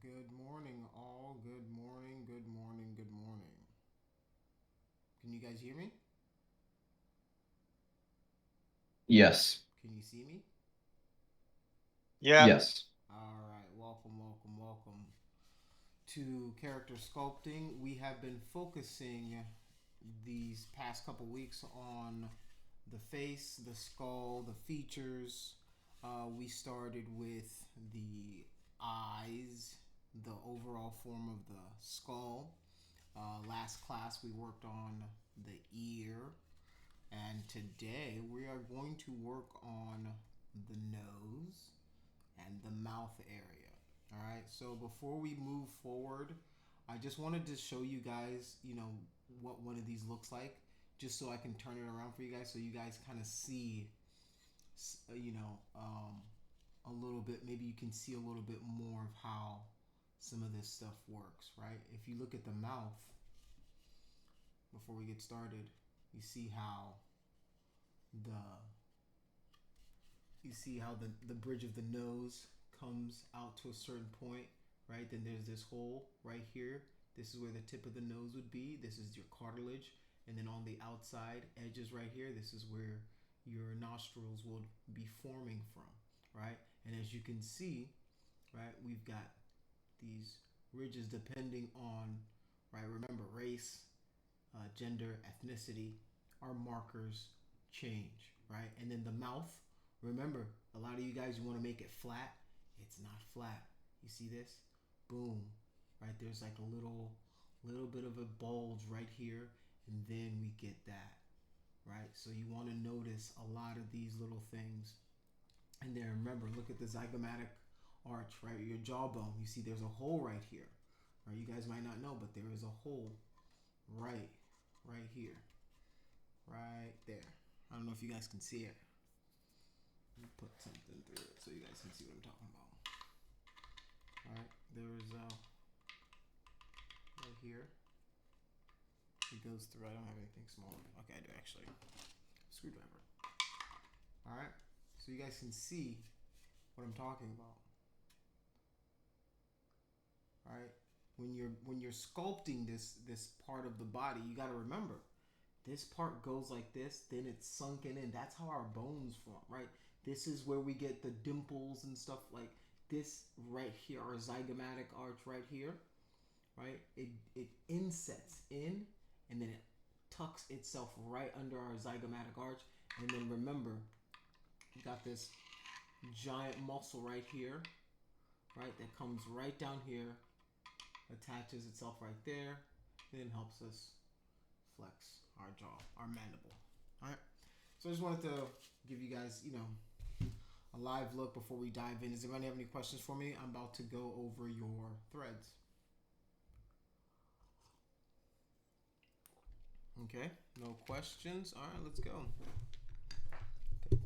Good morning, all. Good morning, good morning, good morning. Can you guys hear me? Yes. Can you see me? Yeah. Yes. All right, welcome to character sculpting. We have been focusing these past couple weeks on the face, the skull, the features. We started with the eyes, the overall form of the skull. Last class we worked on the ear, and today we are going to work on the nose and the mouth area. All right, so before we move forward, I just wanted to show you guys, what one of these looks like, just so I can turn it around for you guys, so you guys kind of see, a little bit. Maybe you can see a little bit more of how some of this stuff works, right? If you look at the mouth before we get started, you see how the the bridge of the nose comes out to a certain point, right? Then there's this hole right here. This is where the tip of the nose would be. This is your cartilage. And then on the outside edges right here, this is where your nostrils will be forming from, right? And as you can see, right, we've got these ridges depending on, right, remember race, gender, ethnicity, our markers change, right? And then the mouth, remember, a lot of you guys, you want to make it flat. It's not flat. You see this? Boom, right? There's like a little bit of a bulge right here, and then we get that, right? So you want to notice a lot of these little things. And then remember, look at the zygomatic arch, right? Your jawbone. You see there's a hole right here, right? You guys might not know, but there is a hole right here, right there. I don't know if you guys can see it. Let me put something through it so you guys can see what I'm talking about. All right, there's right here. It goes through. I don't have anything smaller. Okay, I do actually. Screwdriver. All right, so you guys can see what I'm talking about. All right, when you're sculpting this part of the body, you got to remember this part goes like this, then it's sunken in. That's how our bones form, right? This is where we get the dimples and stuff like this right here, our zygomatic arch right here, right? It insets in, and then it tucks itself right under our zygomatic arch. And then remember, you got this giant muscle right here, right? That comes right down here, attaches itself right there, and then helps us flex our jaw, our mandible. All right. So I just wanted to give you guys, a live look before we dive in. Does anybody have any questions for me? I'm about to go over your threads. Okay, no questions. All right, let's go. Okay,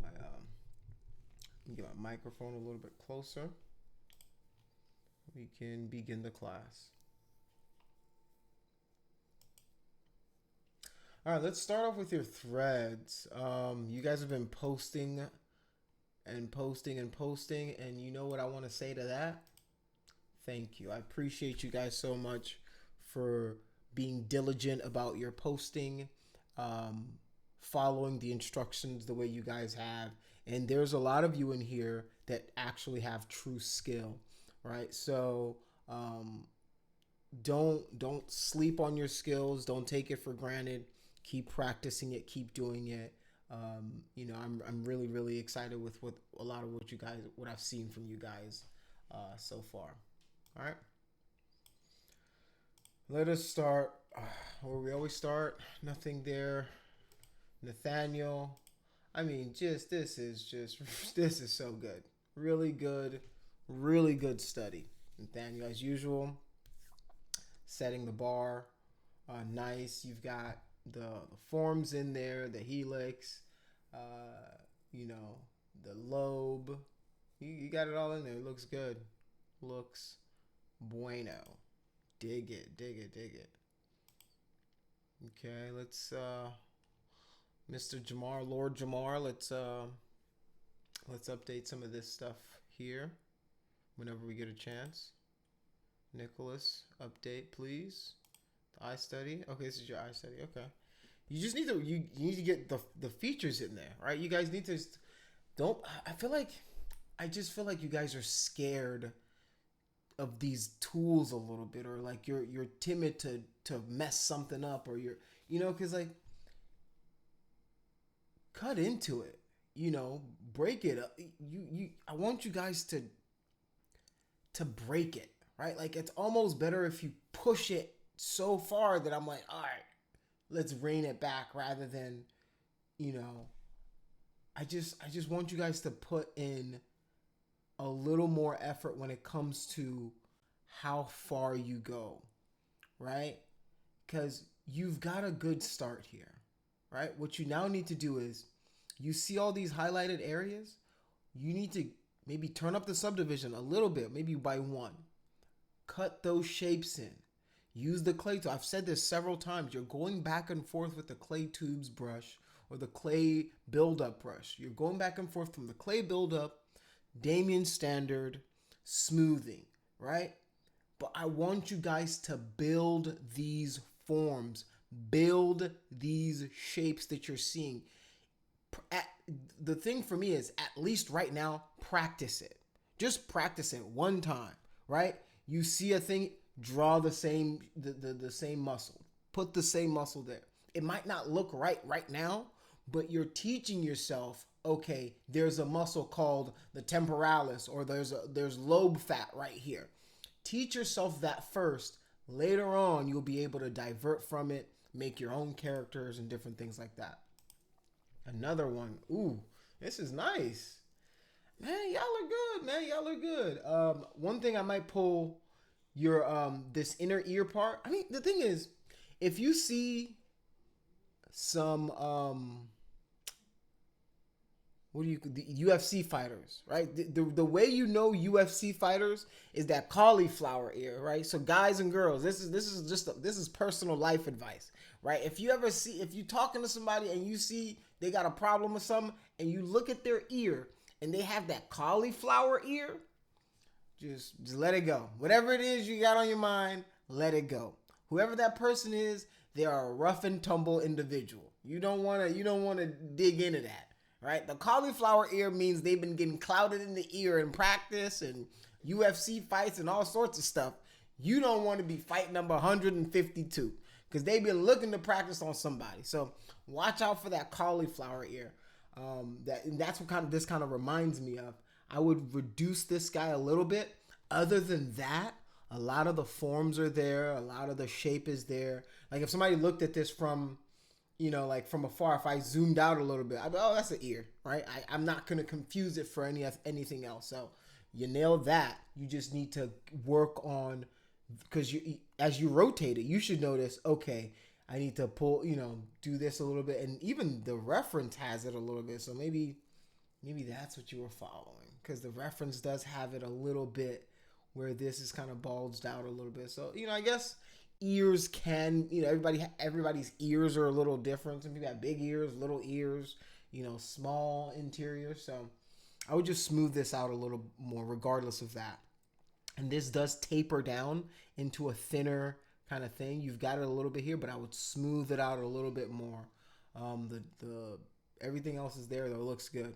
get my microphone a little bit closer. We can begin the class. All right, let's start off with your threads. You guys have been posting and posting and posting, and you know what I want to say to that? Thank you. I appreciate you guys so much for being diligent about your posting, um, following the instructions the way you guys have. And there's a lot of you in here that actually have true skill, right? So don't sleep on your skills. Don't take it for granted. Keep practicing it. Keep doing it. I'm really excited with what a lot of what I've seen from you guys so far. All right. Let us start where we always start. Nothing there. Nathaniel. I mean, just this is this is so good. Really good study. Nathaniel, as usual, setting the bar. Nice. You've got the forms in there, the helix, you know, the lobe. You got it all in there. It looks good. Looks bueno. Dig it, dig it, dig it. Okay, let's Mr. Jamar, Lord Jamar, let's update some of this stuff here whenever we get a chance. Nicholas, update, please. The eye study. Okay, this is your eye study. Okay. You just need to you need to get the features in there, right? You guys need to don't. I just feel like you guys are scared of these tools a little bit, or like you're timid to mess something up, or because like cut into it, break it up. I want you guys to break it, right? Like it's almost better if you push it so far that I'm like, all right, let's rein it back, rather than, I just want you guys to put in a little more effort when it comes to how far you go, right? Because you've got a good start here, right? What you now need to do is, you see all these highlighted areas, you need to maybe turn up the subdivision a little bit, maybe by 1. Cut those shapes in. Use the clay tool. I've said this several times. You're going back and forth with the clay tubes brush or the ClayBuildup brush. You're going back and forth from the ClayBuildup, DamStandard, smoothing, right? But I want you guys to build these forms, build these shapes that you're seeing. The thing for me is, at least right now, practice it. Just practice it one time, right? You see a thing, draw the same muscle. Put the same muscle there. It might not look right now, but you're teaching yourself, okay, there's a muscle called the temporalis, or there's lobe fat right here. Teach yourself that first. Later on, you'll be able to divert from it, make your own characters and different things like that. Another one. Ooh, this is nice. Man, y'all are good, man. Y'all are good. One thing I might pull your this inner ear part. I mean, the thing is, if you see some the UFC fighters, right? The way you know UFC fighters is that cauliflower ear, right? So guys and girls, this is personal life advice, right? If you talking to somebody and you see they got a problem with something, and you look at their ear and they have that cauliflower ear, just let it go. Whatever it is you got on your mind, let it go. Whoever that person is, they are a rough and tumble individual. You don't want to dig into that, right? The cauliflower ear means they've been getting clouded in the ear in practice and UFC fights and all sorts of stuff. You don't want to be fight number 152 because they've been looking to practice on somebody. So watch out for that cauliflower ear. That's what this kind of reminds me of. I would reduce this guy a little bit. Other than that, a lot of the forms are there. A lot of the shape is there. Like if somebody looked at this from, like from afar, if I zoomed out a little bit, I'd be, oh, that's an ear, right? I'm not going to confuse it for anything else. So you nailed that. You just need to work on, because as you rotate it, you should notice, okay, I need to pull, do this a little bit. And even the reference has it a little bit. So maybe that's what you were following, because the reference does have it a little bit where this is kind of bulged out a little bit. So, I guess ears can, everybody's ears are a little different. Some people have big ears, little ears, small interior. So I would just smooth this out a little more regardless of that. And this does taper down into a thinner kind of thing. You've got it a little bit here, but I would smooth it out a little bit more. The everything else is there though. It looks good.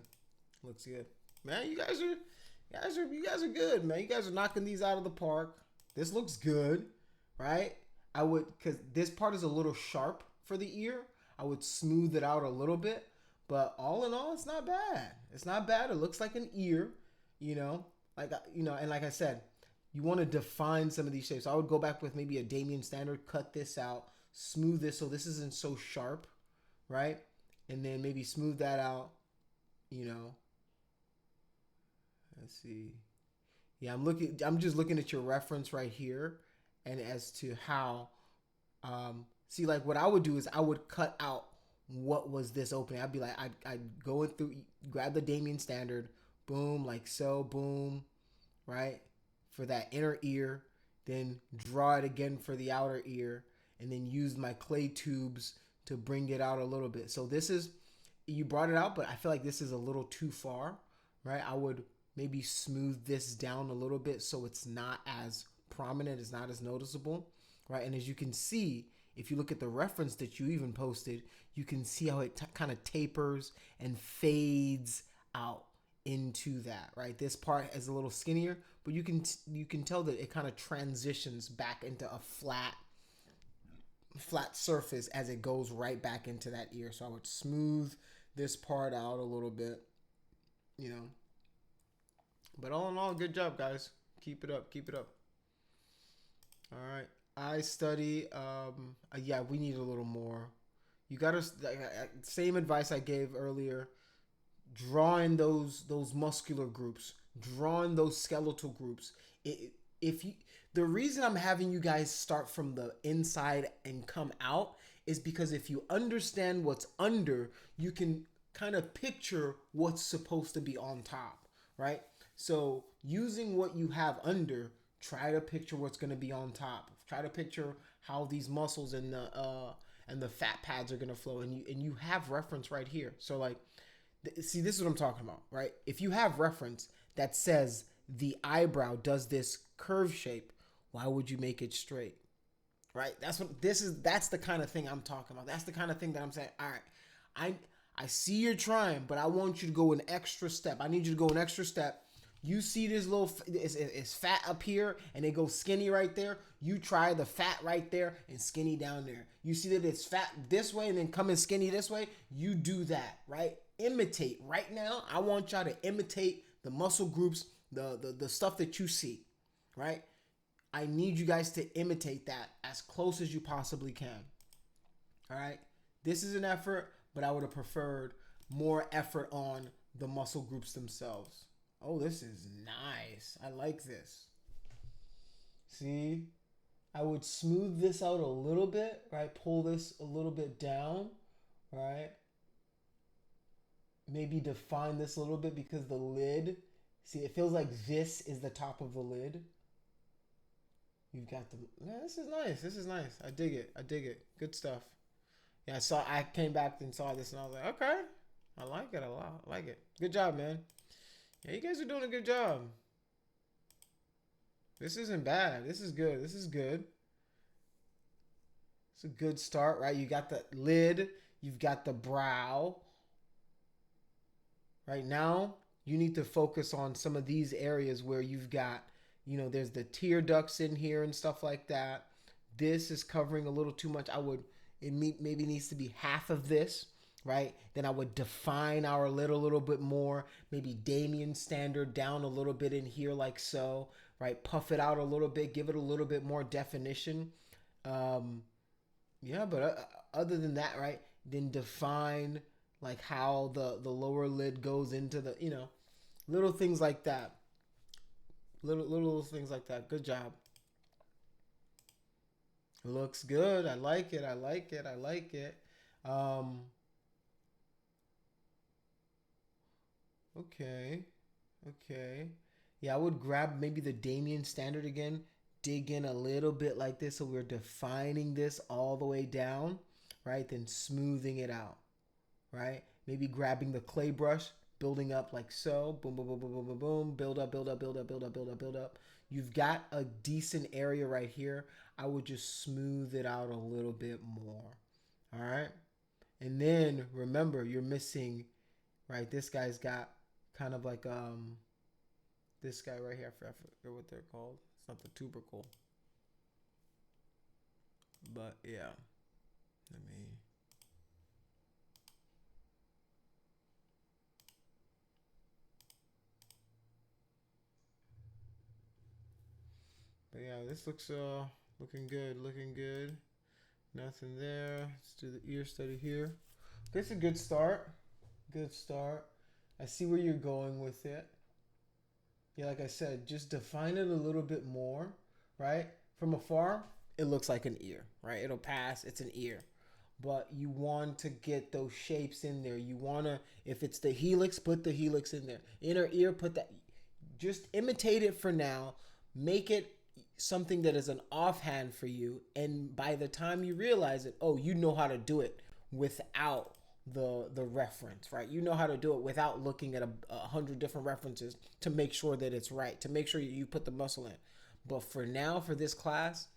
Looks good. Man, you guys are good, man. You guys are knocking these out of the park. This looks good, right? Because this part is a little sharp for the ear. I would smooth it out a little bit, but all in all, it's not bad. It's not bad. It looks like an ear, and like I said, you want to define some of these shapes. So I would go back with maybe a DamStandard, cut this out, smooth this so this isn't so sharp, right? And then maybe smooth that out, Let's see. Yeah, I'm just looking at your reference right here, and as to how, see, like what I would do is I would cut out what was this opening. I'd be like, I'd go in through, grab the DamStandard, boom, like so, boom, right, for that inner ear, then draw it again for the outer ear, and then use my clay tubes to bring it out a little bit. So this is, you brought it out, but I feel like this is a little too far, right? I would maybe smooth this down a little bit so it's not as prominent, it's not as noticeable, right? And as you can see, if you look at the reference that you even posted, you can see how it kind of tapers and fades out into that, right? This part is a little skinnier, but you can tell that it kind of transitions back into a flat surface as it goes right back into that ear. So I would smooth this part out a little bit, you know. But all in all, good job, guys. Keep it up. Keep it up. All right. Eye study. Yeah, we need a little more. You got to, same advice I gave earlier. Drawing those muscular groups, drawing those skeletal groups. The reason I'm having you guys start from the inside and come out is because if you understand what's under, you can kind of picture what's supposed to be on top, right? So using what you have under, try to picture what's going to be on top. Try to picture how these muscles and the fat pads are going to flow, and you have reference right here. So like, see, this is what I'm talking about, right? If you have reference that says the eyebrow does this curve shape, why would you make it straight? Right? That's the kind of thing I'm talking about. That's the kind of thing that I'm saying, all right, I see you're trying, but I want you to go an extra step. I need you to go an extra step. You see this little, it's fat up here and it goes skinny right there. You try the fat right there and skinny down there. You see that it's fat this way and then coming skinny this way. You do that, right? Imitate. Right now, I want y'all to imitate the muscle groups, the stuff that you see, right? I need you guys to imitate that as close as you possibly can. All right? This is an effort, but I would have preferred more effort on the muscle groups themselves. Oh, this is nice. I like this. See? I would smooth this out a little bit, right? Pull this a little bit down, right? Maybe define this a little bit because the lid, see, it feels like this is the top of the lid. You've got the, yeah, this is nice. This is nice. I dig it. I dig it. Good stuff. Yeah, I came back and saw this and I was like, okay, I like it a lot. I like it. Good job, man. Yeah, you guys are doing a good job. This isn't bad. This is good. This is good. It's a good start, right? You got the lid. You've got the brow. Right now, you need to focus on some of these areas where you've got, you know, there's the tear ducts in here and stuff like that. This is covering a little too much. It maybe needs to be half of this, right? Then I would define our lid a little bit more. Maybe DamStandard down a little bit in here like so, right? Puff it out a little bit. Give it a little bit more definition. Yeah, but other than that, right? Then define like how the lower lid goes into the, you know, little things like that. Little things like that. Good job. Looks good. I like it. I like it. I like it. Okay. Okay. Yeah, I would grab maybe the DamStandard again. Dig in a little bit like this so we're defining this all the way down, right? Then smoothing it out, right? Maybe grabbing the clay brush, building up like so. Boom, boom, boom, boom, boom, boom, boom. Build up, build up, build up, build up, build up, build up. You've got a decent area right here. I would just smooth it out a little bit more. All right. And then remember, you're missing, right? This guy's got kind of like this guy right here. I forget what they're called. It's not the tubercle. But yeah. Let me. But yeah, this looks looking good, looking good. Nothing there. Let's do the ear study here. Okay, it's a good start. Good start. I see where you're going with it. Yeah, like I said, just define it a little bit more, right? From afar, it looks like an ear, right? It'll pass, it's an ear. But you want to get those shapes in there. You want to, if it's the helix, put the helix in there. Inner ear, put that. Just imitate it for now. Make it something that is an offhand for you. And by the time you realize it, oh, you know how to do it without the reference, right? You know how to do it without looking at 100 different references to make sure that it's right, to make sure you put the muscle in. But for now, for this class,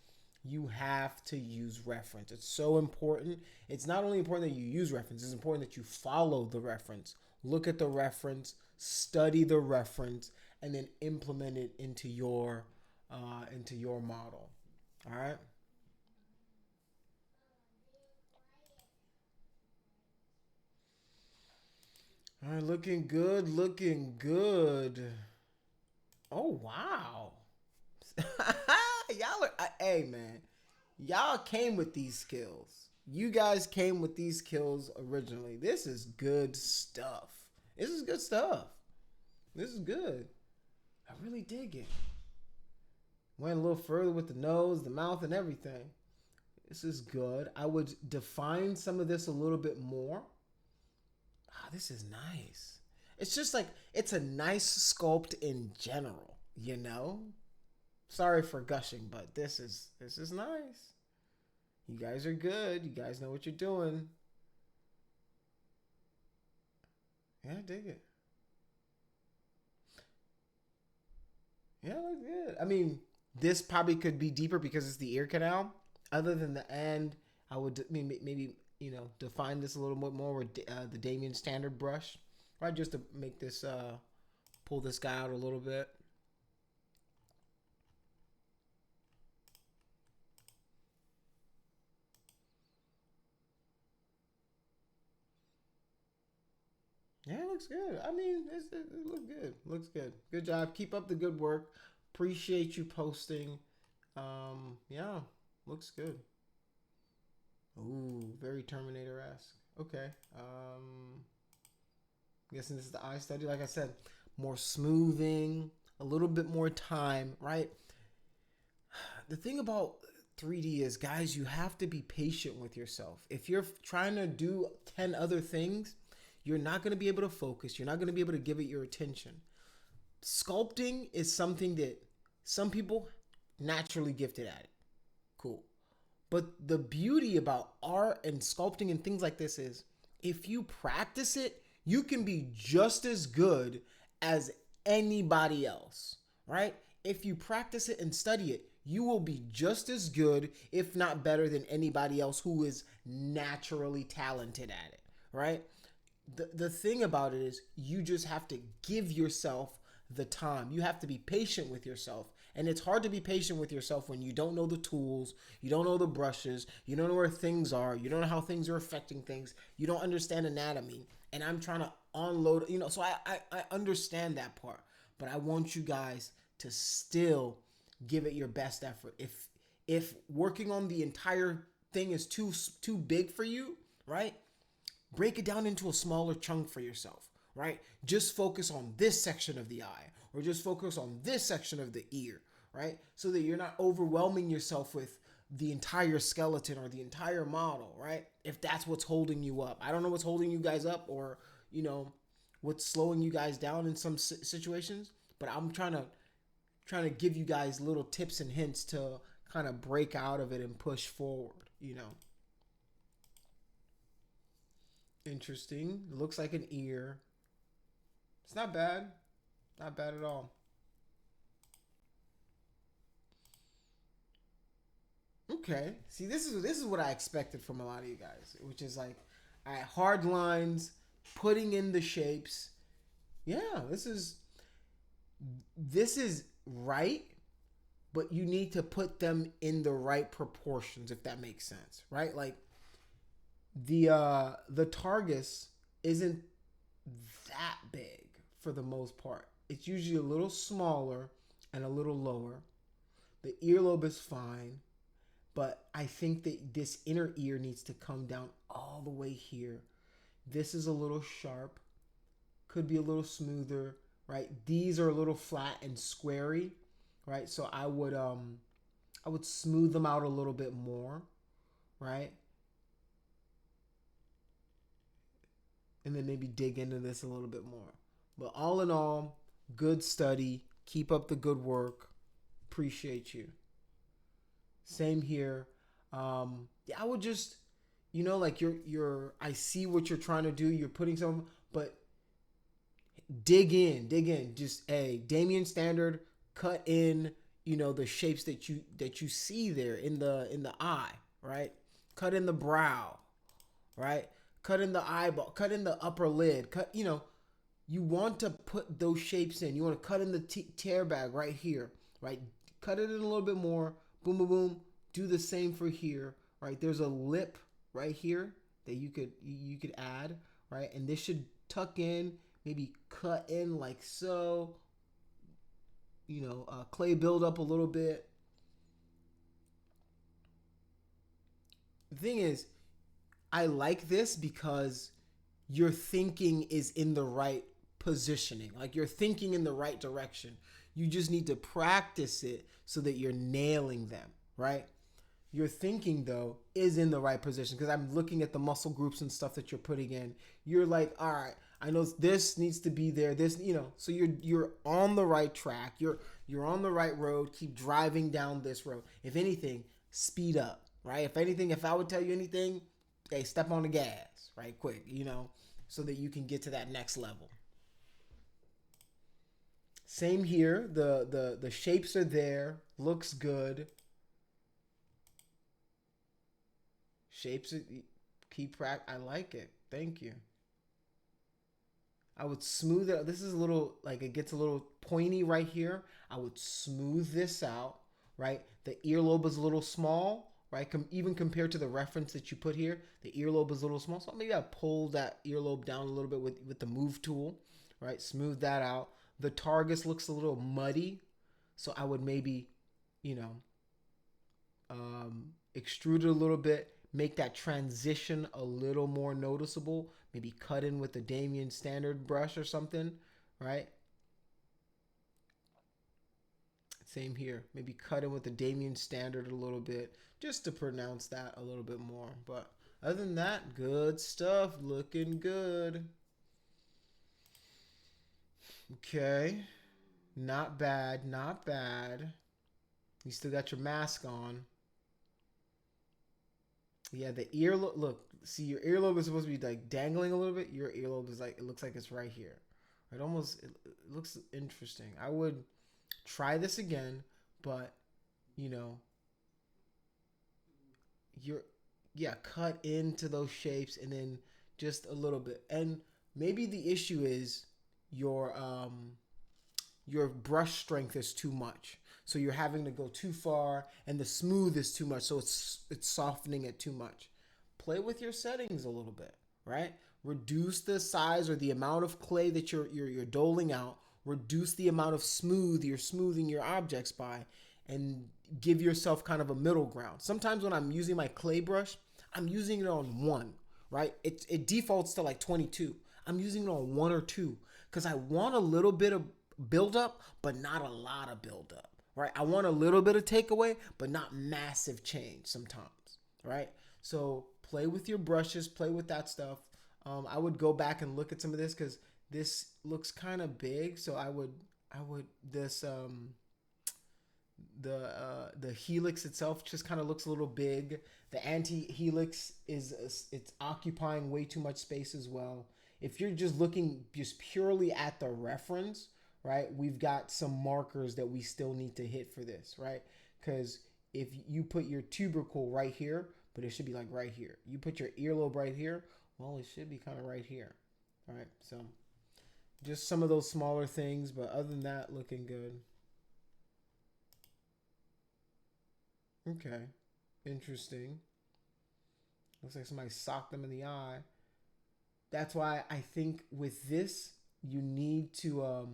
you have to use reference. It's so important. It's not only important that you use reference, it's important that you follow the reference. Look at the reference, study the reference, and then implement it into your model. All right. All right, looking good, looking good. Oh wow. Y'all are, hey man, y'all came with these skills. You guys came with these skills originally. This is good stuff. This is good stuff. This is good. I really dig it. Went a little further with the nose, the mouth, and everything. This is good. I would define some of this a little bit more. Ah, this is nice. It's just like, it's a nice sculpt in general, you know? Sorry for gushing, but this is nice. You guys are good. You guys know what you're doing. Yeah, I dig it. Yeah, it looks good. I mean, this probably could be deeper because it's the ear canal. Other than the end, I would maybe define this a little bit more with the DamStandard brush, right? Just to make this pull this guy out a little bit. Yeah, it looks good. I mean, it looks good. Looks good. Good job. Keep up the good work. Appreciate you posting. Yeah, looks good. Ooh, very Terminator-esque. Okay. I'm guessing this is the eye study. Like I said, more smoothing, a little bit more time, right? The thing about 3D is, guys, you have to be patient with yourself. If you're trying to do 10 other things, you're not going to be able to focus. You're not going to be able to give it your attention. Sculpting is something that some people naturally gifted at it. Cool. But the beauty about art and sculpting and things like this is, if you practice it, you can be just as good as anybody else, right? If you practice it and study it, you will be just as good, if not better, than anybody else who is naturally talented at it, right? The thing about it is, you just have to give yourself the time. You have to be patient with yourself. And it's hard to be patient with yourself when you don't know the tools, you don't know the brushes, you don't know where things are, you don't know how things are affecting things, you don't understand anatomy. And I'm trying to unload, so I understand that part. But I want you guys to still give it your best effort. If working on the entire thing is too big for you, right? Break it down into a smaller chunk for yourself, right? Just focus on this section of the eye, or just focus on this section of the ear, right? So that you're not overwhelming yourself with the entire skeleton or the entire model, right? If that's what's holding you up. I don't know what's holding you guys up, or, what's slowing you guys down in some situations, but I'm trying to give you guys little tips and hints to kind of break out of it and push forward, Interesting. Looks like an ear. It's not bad. Not bad at all. Okay. See, this is what I expected from a lot of you guys, which is like, all right, hard lines, putting in the shapes. Yeah, this is right, but you need to put them in the right proportions, if that makes sense, right? Like, the tragus isn't that big for the most part. It's usually a little smaller and a little lower. The earlobe is fine, but I think that this inner ear needs to come down all the way here. This is a little sharp, could be a little smoother, right? These are a little flat and squarey, right? So I would smooth them out a little bit more, right? And then maybe dig into this a little bit more. But all in all, good study. Keep up the good work. Appreciate you. Same here. Yeah, I would just, like I see what you're trying to do. You're putting some, but dig in. Just DamStandard, cut in, you know, the shapes that you see there in the eye, right? Cut in the brow, right? Cut in the eyeball, cut in the upper lid, cut, you know, you want to put those shapes in. You want to cut in the tear bag right here, right? Cut it in a little bit more. Boom, boom, boom. Do the same for here, right? There's a lip right here that you could add, right? And this should tuck in, maybe cut in like so. You know, clay build up a little bit. The thing is, I like this because your thinking is in the right positioning. Like you're thinking in the right direction. You just need to practice it so that you're nailing them, right? Your thinking though is in the right position because I'm looking at the muscle groups and stuff that you're putting in. You're like, all right, I know this needs to be there. This, you know, so you're on the right track. You're on the right road. Keep driving down this road. If anything, speed up, right? If anything, if I would tell you anything, hey, step on the gas, right? Quick, you know, so that you can get to that next level. Same here. The shapes are there. Looks good. Shapes, keep I like it. Thank you. I would smooth it. This is a little, like it gets a little pointy right here. I would smooth this out, right? The earlobe is a little small, right? Even compared to the reference that you put here, the earlobe is a little small. So maybe I pull that earlobe down a little bit with the move tool, right? Smooth that out. The tragus looks a little muddy. So I would maybe, you know, extrude it a little bit, make that transition a little more noticeable. Maybe cut in with the DamStandard brush or something, right? Same here. Maybe cut in with the DamStandard a little bit just to pronounce that a little bit more. But other than that, good stuff. Looking good. Okay. Not bad. Not bad. You still got your mask on. Yeah, the earlobe. Look, see, your earlobe is supposed to be like dangling a little bit. Your earlobe is like, it looks like it's right here. It almost, it looks interesting. I would try this again, but you know, cut into those shapes and then just a little bit. And maybe the issue is your brush strength is too much. So you're having to go too far and the smooth is too much. So it's softening it too much. Play with your settings a little bit, right? Reduce the size or the amount of clay that you're doling out. Reduce the amount of smooth you're smoothing your objects by, and give yourself kind of a middle ground. Sometimes when I'm using my clay brush, I'm using it on 1, right? It defaults to like 22. I'm using it on 1 or 2 because I want a little bit of buildup, but not a lot of buildup. Right? I want a little bit of takeaway, but not massive change sometimes, right? So play with your brushes, play with that stuff. I would go back and look at some of this because this looks kind of big. So I would this the helix itself just kind of looks a little big. The antihelix it's occupying way too much space as well. If you're just looking just purely at the reference, right, we've got some markers that we still need to hit for this, right? Because if you put your tubercle right here, but it should be like right here. You put your earlobe right here, well, it should be kind of right here, all right? So just some of those smaller things, but other than that, looking good. Okay, interesting. Looks like somebody socked them in the eye. That's why I think with this, you need to...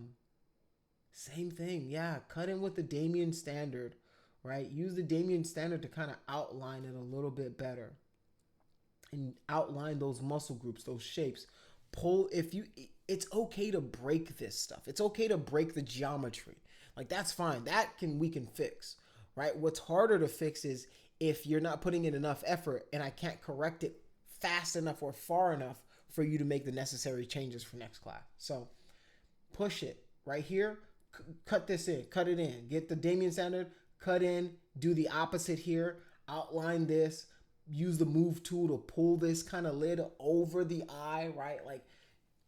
same thing, yeah. Cut in with the DamStandard, right? Use the DamStandard to kind of outline it a little bit better, and outline those muscle groups, those shapes. It's okay to break this stuff. It's okay to break the geometry. Like that's fine. We can fix, right? What's harder to fix is if you're not putting in enough effort, and I can't correct it fast enough or far enough for you to make the necessary changes for next class. So push it right here. Cut this in, cut it in, get the DamStandard, cut in, do the opposite here, outline this, use the move tool to pull this kind of lid over the eye, right? Like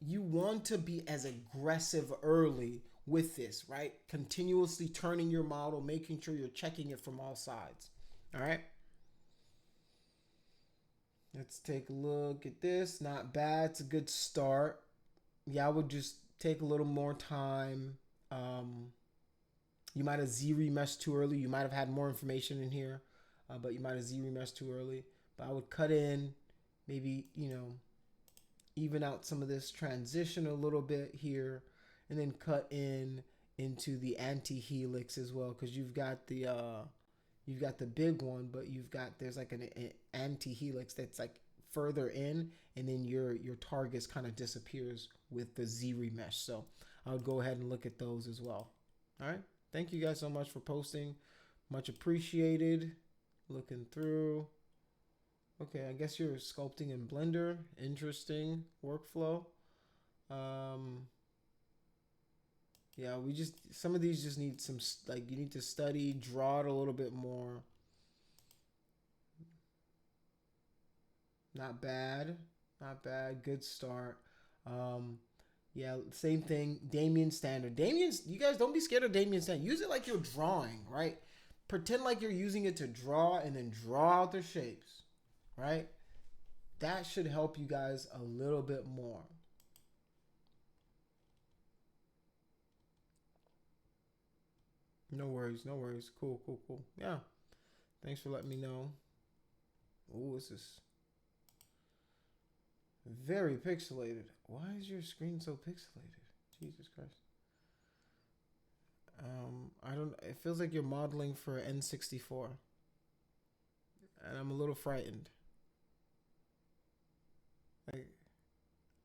you want to be as aggressive early with this, right? Continuously turning your model, making sure you're checking it from all sides. All right. Let's take a look at this. Not bad. It's a good start. Yeah, I would just take a little more time. You might have Z-remeshed too early. You might have had more information in here, but you might have Z-remeshed too early. But I would cut in, maybe, even out some of this transition a little bit here, and then cut into the antihelix as well, because you've got the big one, but there's like an antihelix that's like further in, and then your tragus kind of disappears with the Z remesh. So I would go ahead and look at those as well. All right. Thank you guys so much for posting. Much appreciated. Looking through. Okay, I guess you're sculpting in Blender. Interesting workflow. Yeah, some of these just need some, you need to study, draw it a little bit more. Not bad. Not bad. Good start. Yeah, same thing. DamStandard. You guys don't be scared of DamStandard. Use it like you're drawing, right? Pretend like you're using it to draw and then draw out the shapes, right? That should help you guys a little bit more. No worries, no worries. Cool, cool, cool. Yeah. Thanks for letting me know. Oh, this is very pixelated. Why is your screen so pixelated? Jesus Christ. I don't, it feels like you're modeling for N64. And I'm a little frightened. Like,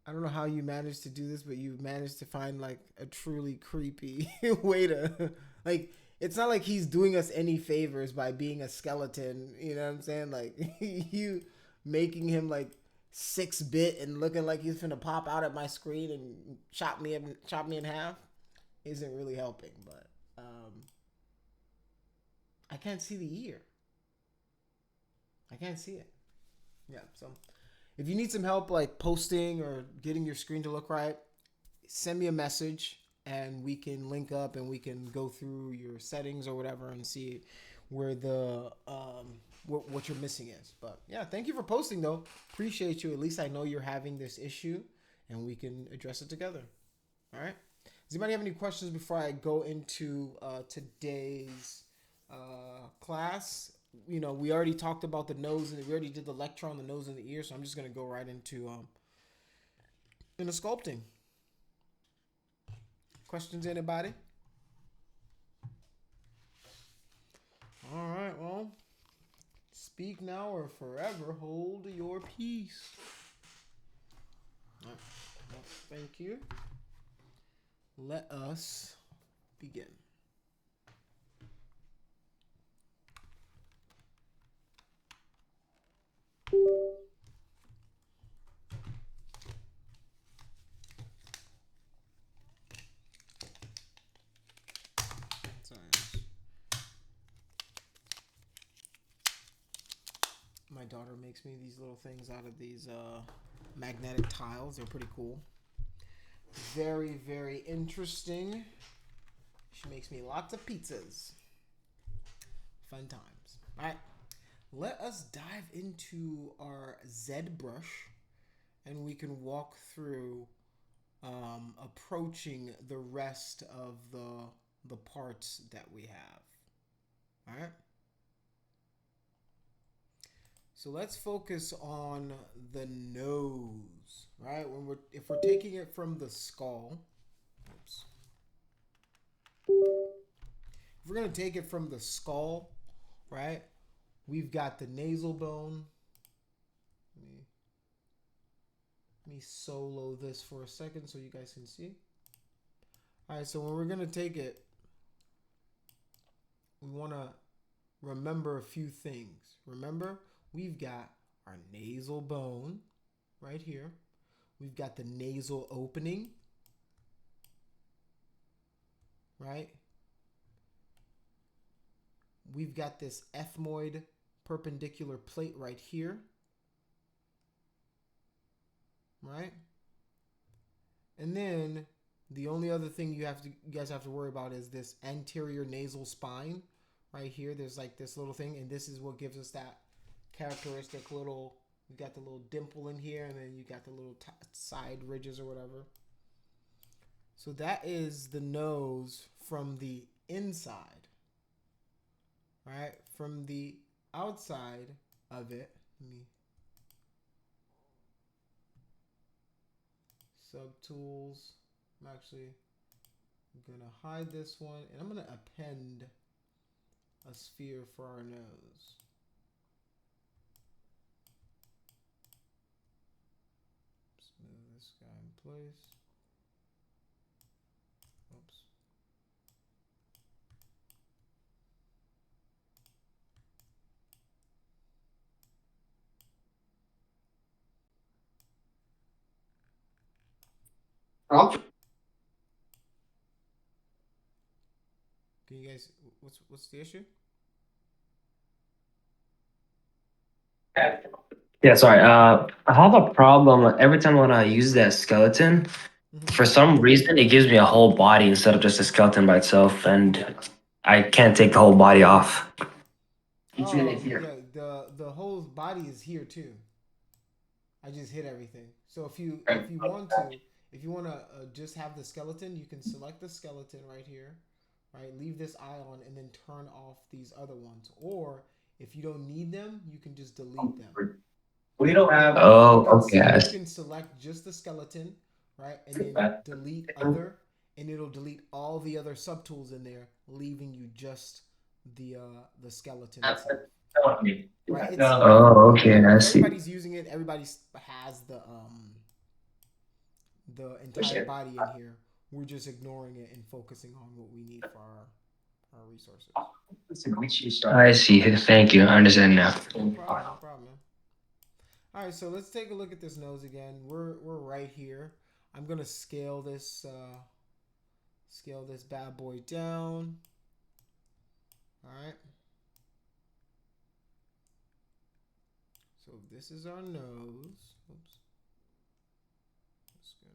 I don't know how you managed to do this, but you managed to find like a truly creepy way to, like, it's not like he's doing us any favors by being a skeleton. You know what I'm saying? Like, you making him like 6-bit and looking like he's finna pop out at my screen and chop me in half isn't really helping. But I can't see the ear. I can't see it. Yeah, so if you need some help like posting or getting your screen to look right, send me a message and we can link up and we can go through your settings or whatever and see where the what you're missing is. But yeah, thank you for posting though. Appreciate you. At least I know you're having this issue and we can address it together. All right. Does anybody have any questions before I go into today's class? We already talked about the nose and we already did the lecture on the nose and the ear. So I'm just going to go right into sculpting. Questions, anybody? All right, well, speak now or forever hold your peace. All right. Well, thank you. Let us begin. My daughter makes me these little things out of these magnetic tiles. They're pretty cool. Very, very interesting. She makes me lots of pizzas. Fun times. All right. Let us dive into our ZBrush and we can walk through approaching the rest of the parts that we have. All right. So let's focus on the nose, right? If we're taking it from the skull, oops. If we're gonna take it from the skull, right? We've got the nasal bone. Let me solo this for a second so you guys can see. All right, so when we're gonna take it, we wanna remember a few things. Remember, we've got our nasal bone right here. We've got the nasal opening, right? We've got this ethmoid perpendicular plate right here, right? And then The only other thing you guys have to worry about is this anterior nasal spine right here. There's like this little thing, and this is what gives us that characteristic little. You got the little dimple in here, and then you got the little side ridges or whatever. So that is the nose from the inside, right? From the outside of it, let me subtools. I'm actually gonna hide this one, and I'm gonna append a sphere for our nose. Let's move this guy in place. Oops. Can you guys? What's the issue? Yeah, sorry. I have a problem every time when I use that skeleton. For some reason, it gives me a whole body instead of just a skeleton by itself, and I can't take the whole body off. Oh yeah, the whole body is here too. I just hit everything. So if you want to just have the skeleton, you can select the skeleton right here, right? Leave this eye on and then turn off these other ones. Or if you don't need them, you can just delete them. We don't have. Oh, okay. You can select just the skeleton, right? And then delete other, and it'll delete all the other subtools in there, leaving you just the skeleton itself. Right? It's, Oh, okay. I see. Everybody's using it. Everybody has the entire body in here. We're just ignoring it and focusing on what we need for our resources. I see. Thank you. I understand now. No problem, man. All right, so let's take a look at this nose again. We're right here. I'm gonna scale this bad boy down. All right. So this is our nose. Oops. Just gonna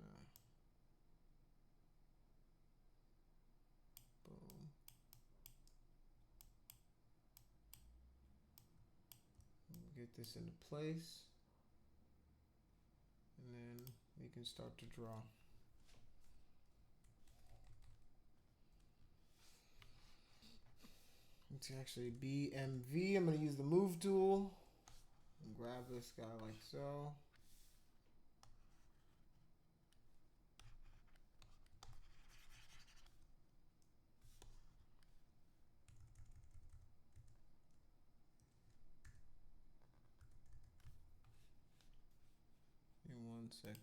boom. Get this into place. And then we can start to draw. It's actually BMV. I'm going to use the move tool and grab this guy like so. In 1 second.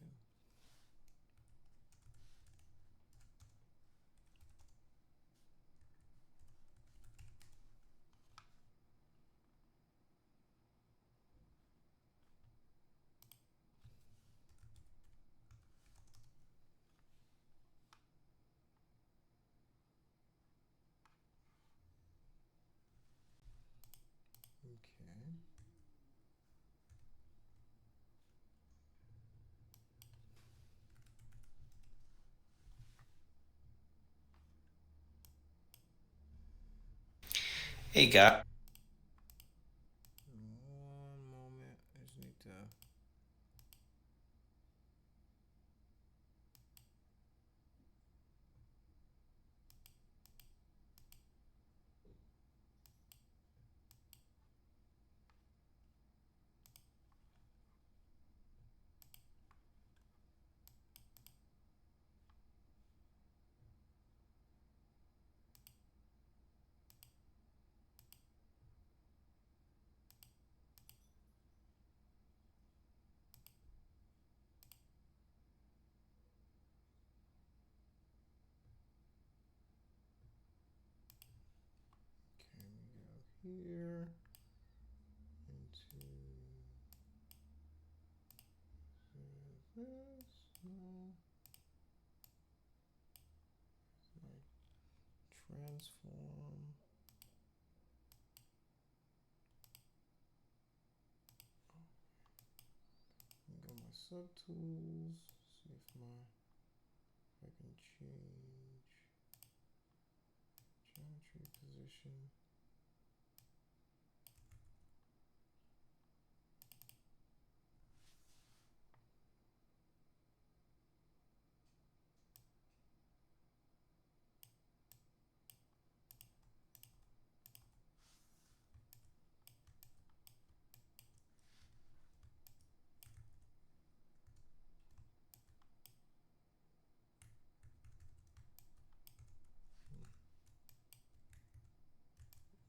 Okay. Hey, guy. 1 moment. I just need to. Okay, we go here into this. No. Transform. Go my subtools. See if my I can change geometry position.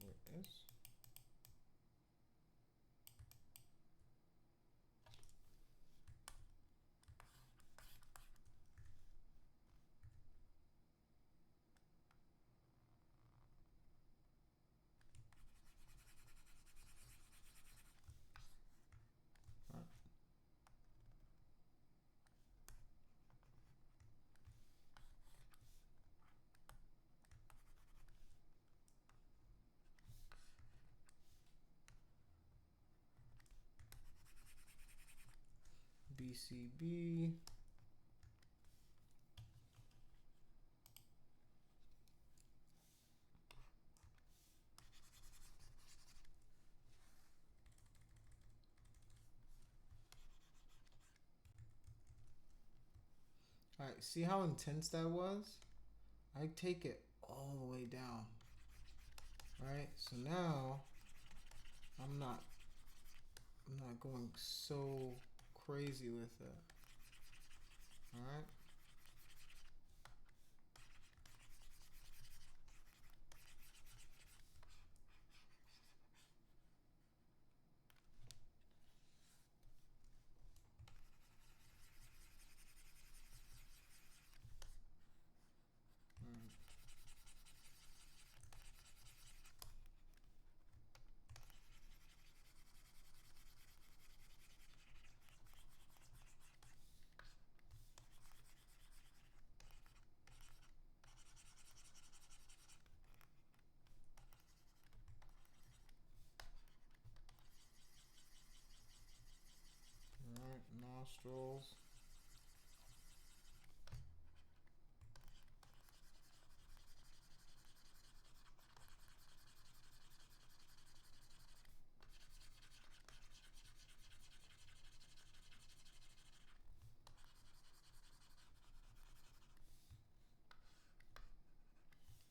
There it is. BCB. All right, see how intense that was? I take it all the way down. All right, so now I'm not going so crazy with it. All right. All right, nostrils.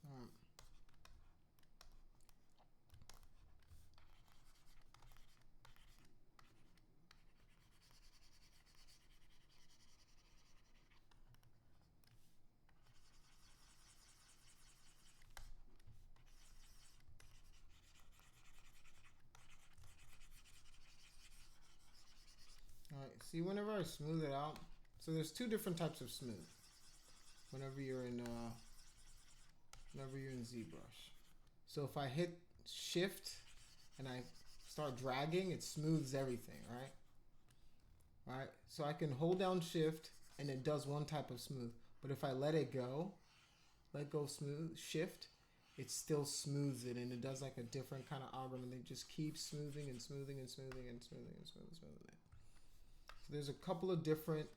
All right. All right, see, whenever I smooth it out, so there's two different types of smooth. Whenever you're in ZBrush. So if I hit shift and I start dragging, it smooths everything, right? All right, so I can hold down shift and it does one type of smooth. But if I let go smooth, shift, it still smooths it and it does like a different kind of algorithm. They just keep smoothing and smoothing and smoothing and smoothing and smoothing it. So there's a couple of different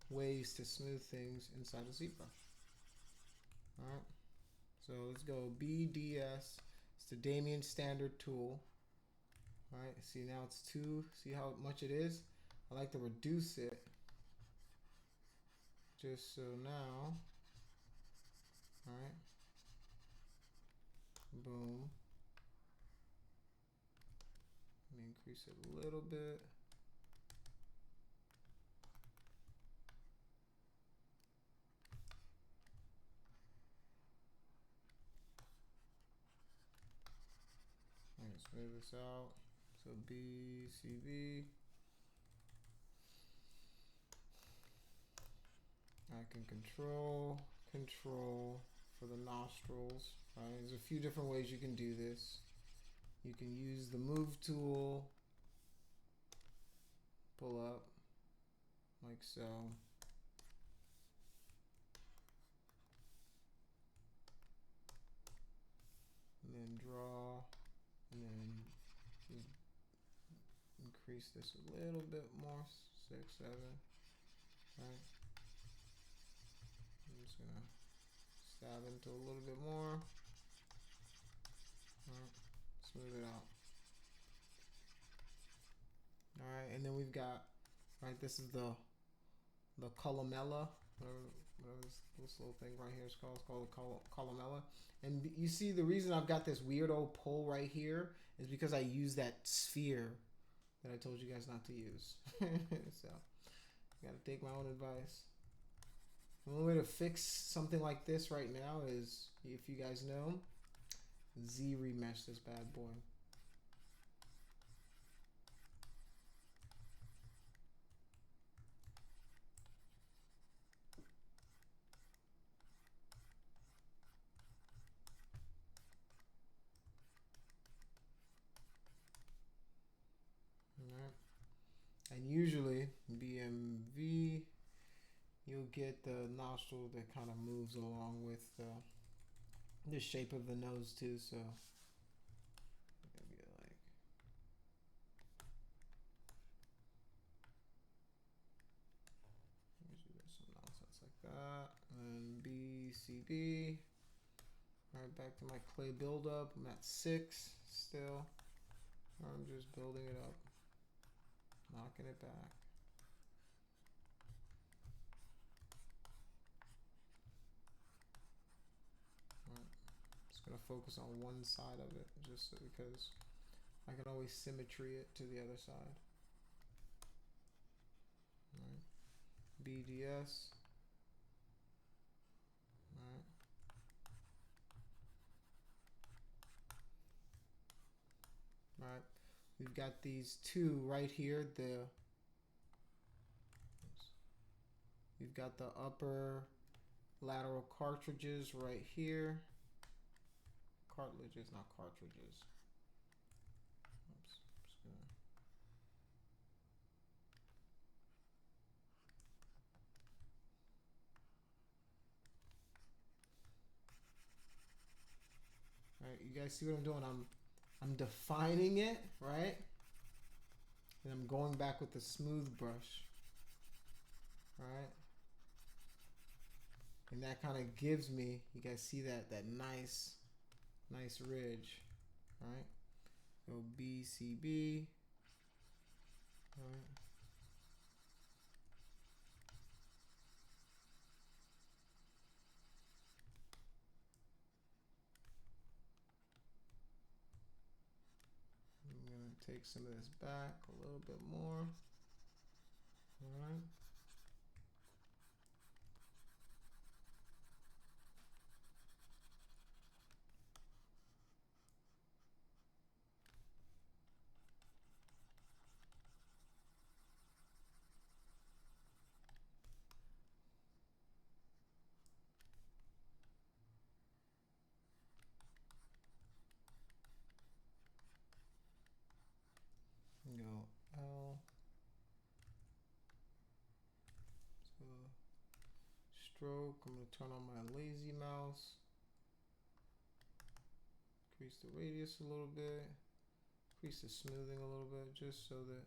ways to smooth things inside of ZBrush. All right, so let's go BDS. It's the DamStandard tool. All right, see now it's 2. See how much it is? I like to reduce it just so now. All right, boom. Let me increase it a little bit. Let's move this out. So BCB. I can control for the nostrils. Right? There's a few different ways you can do this. You can use the move tool, pull up like so. And then draw, and then just increase this a little bit more, 6, 7, right? just gonna stab into a little bit more. Alright, smooth it out. Alright, and then we've got, right, this is the columella, whatever this little thing right here is called. It's called a columella. And you see the reason I've got this weird old pole right here is because I use that sphere that I told you guys not to use. So, gotta take my own advice. The only way to fix something like this right now is, if you guys know, ZBrush this bad boy. And usually BMV, you'll get the nostril that kind of moves along with the shape of the nose too. So maybe like usually some nonsense like that. And BCB. All right, back to my clay buildup. I'm at 6 still. I'm just building it up. Knocking it back. Right. Just gonna focus on one side of it, just so, because I can always symmetry it to the other side. Right. BDS. Right. Right. We've got these two right here. We've got the upper lateral cartilages right here. Cartilages, not cartridges. Oops, just gonna... All right, you guys see what I'm doing? I'm defining it, right? And I'm going back with the smooth brush, right? And that kind of gives me, you guys see that nice ridge, right? So BCB, right? I'm gonna take some of this back a little bit more, all right? Go L. So stroke, I'm going to turn on my lazy mouse. Increase the radius a little bit. Increase the smoothing a little bit, just so that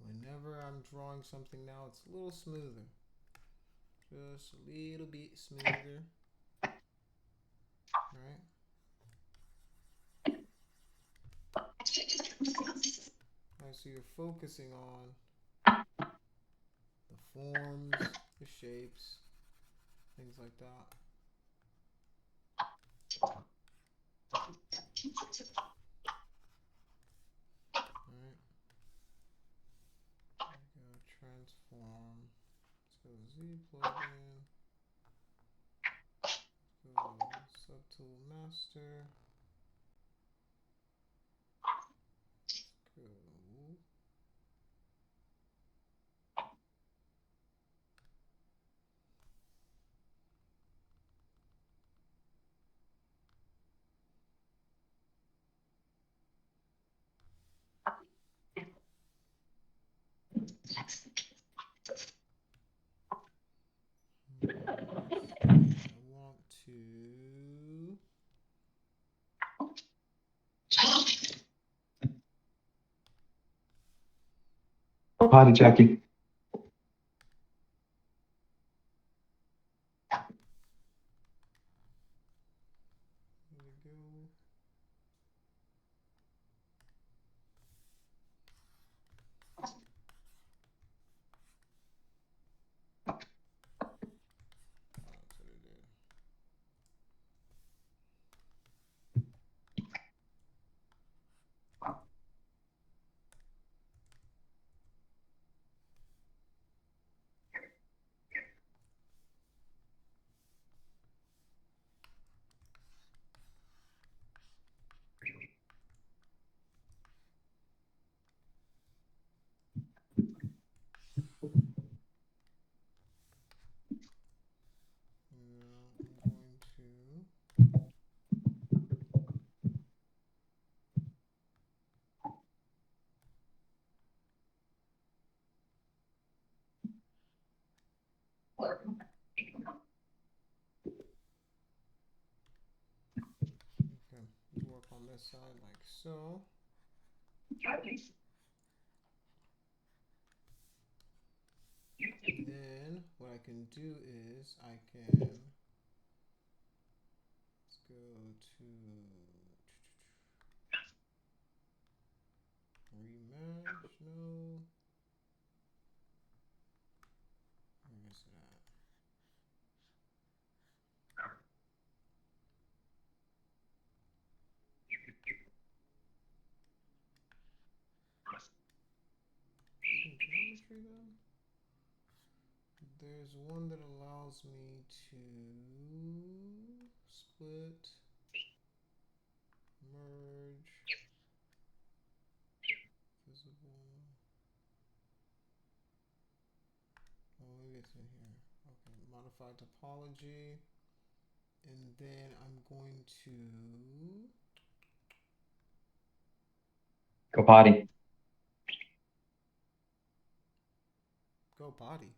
whenever I'm drawing something now, it's a little smoother. Just a little bit smoother. Alright. Alright, so you're focusing on the forms, the shapes, things like that. Alright. Go transform. Let's go Z plugin. Go subtool master. Go. I want to. Potty Jackie. side like so. Then what I can do is I can let's go to rematch. No, where is it at? In geometry then? There's one that allows me to split, merge, visible. Oh, maybe it's in here. Okay, modify topology. And then I'm going to Go potty. go body.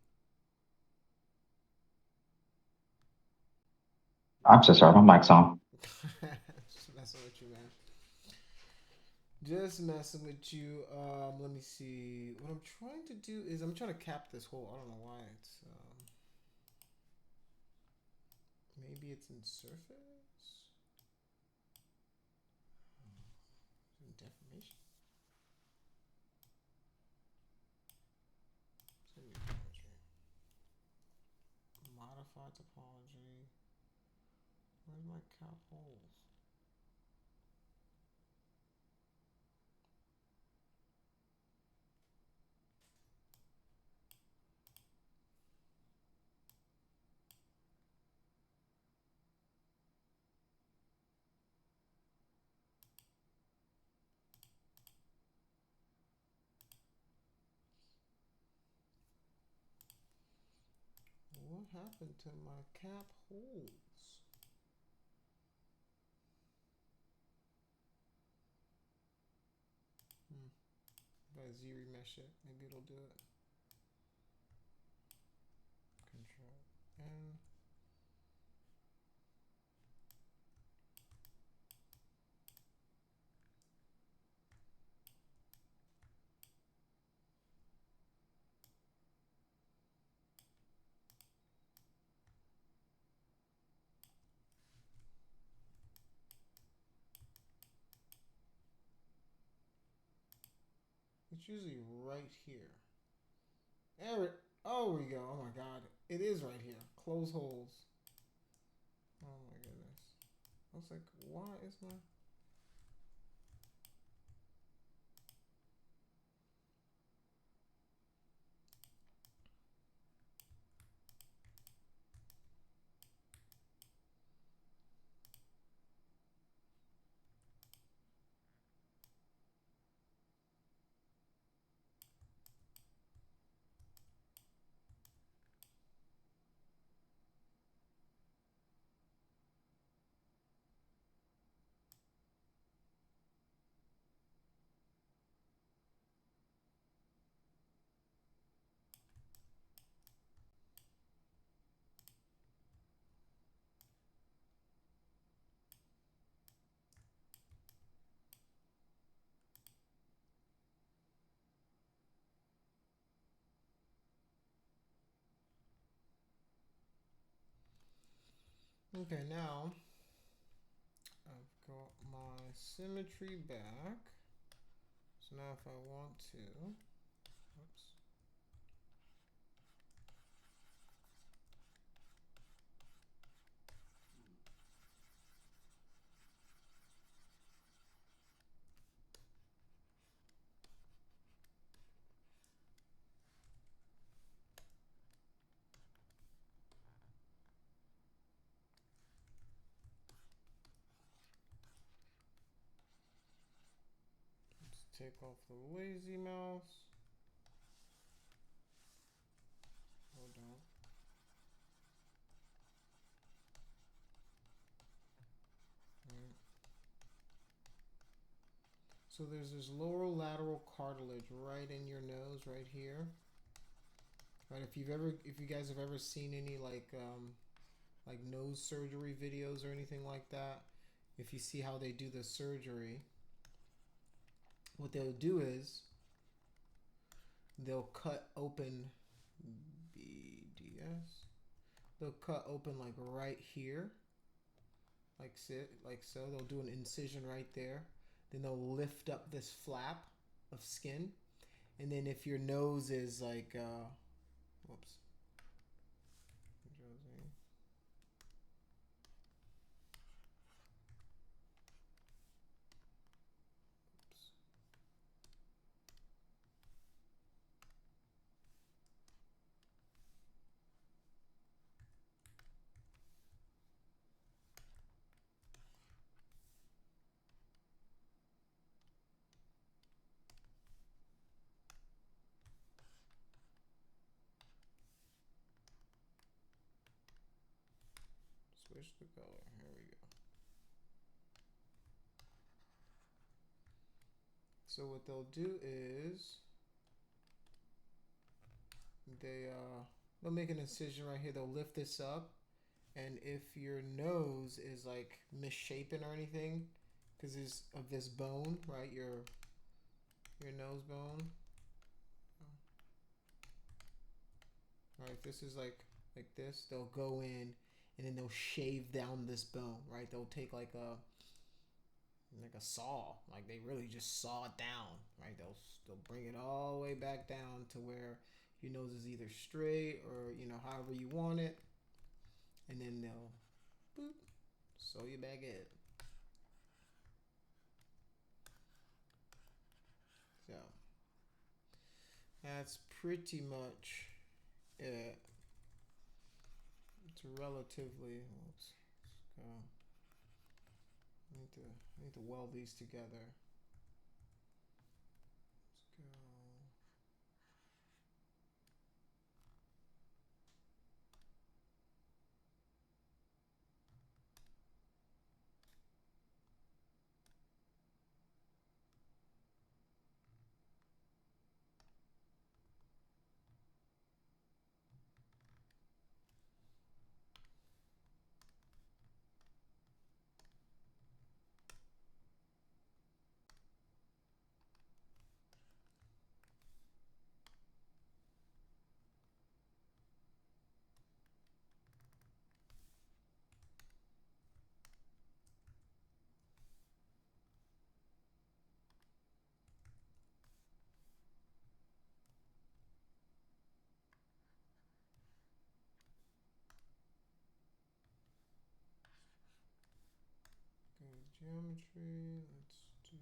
I'm so sorry, my mic's on. Just messing with you, man. Just messing with you. Let me see. What I'm trying to do is I'm trying to cap this hole. I don't know why it's maybe it's in surface. In deformation. Modify topology. Where's my cap holes? What happened to my cap holes? If I Z-remesh it, maybe it'll do it. Control N. It's usually right here. There it. Oh, we go. Oh my God, it is right here. Close holes. Oh my goodness. I was like, why is my okay, now I've got my symmetry back. So now if I want to, oops. Let's take off the lazy mouse. Hold on. Right. So there's this lower lateral cartilage right in your nose, right here. Right. If you guys have ever seen any like nose surgery videos or anything like that, if you see how they do the surgery, what they'll do is they'll cut open BDS. They'll cut open like right here, like so. They'll do an incision right there. Then they'll lift up this flap of skin, and then if your nose is like, whoops. Switch the color. Here we go. So what they'll do is they'll make an incision right here. They'll lift this up, and if your nose is like misshapen or anything, because of this bone, right? Your nose bone. All right, if this is like this, they'll go in and then they'll shave down this bone, right? They'll take like a saw, like they really just saw it down, right? They'll bring it all the way back down to where your nose is either straight or, you know, however you want it, and then they'll boop, sew you back in. So that's pretty much it. It's relatively, let's go. I need to weld these together. Let's go. Geometry, let's do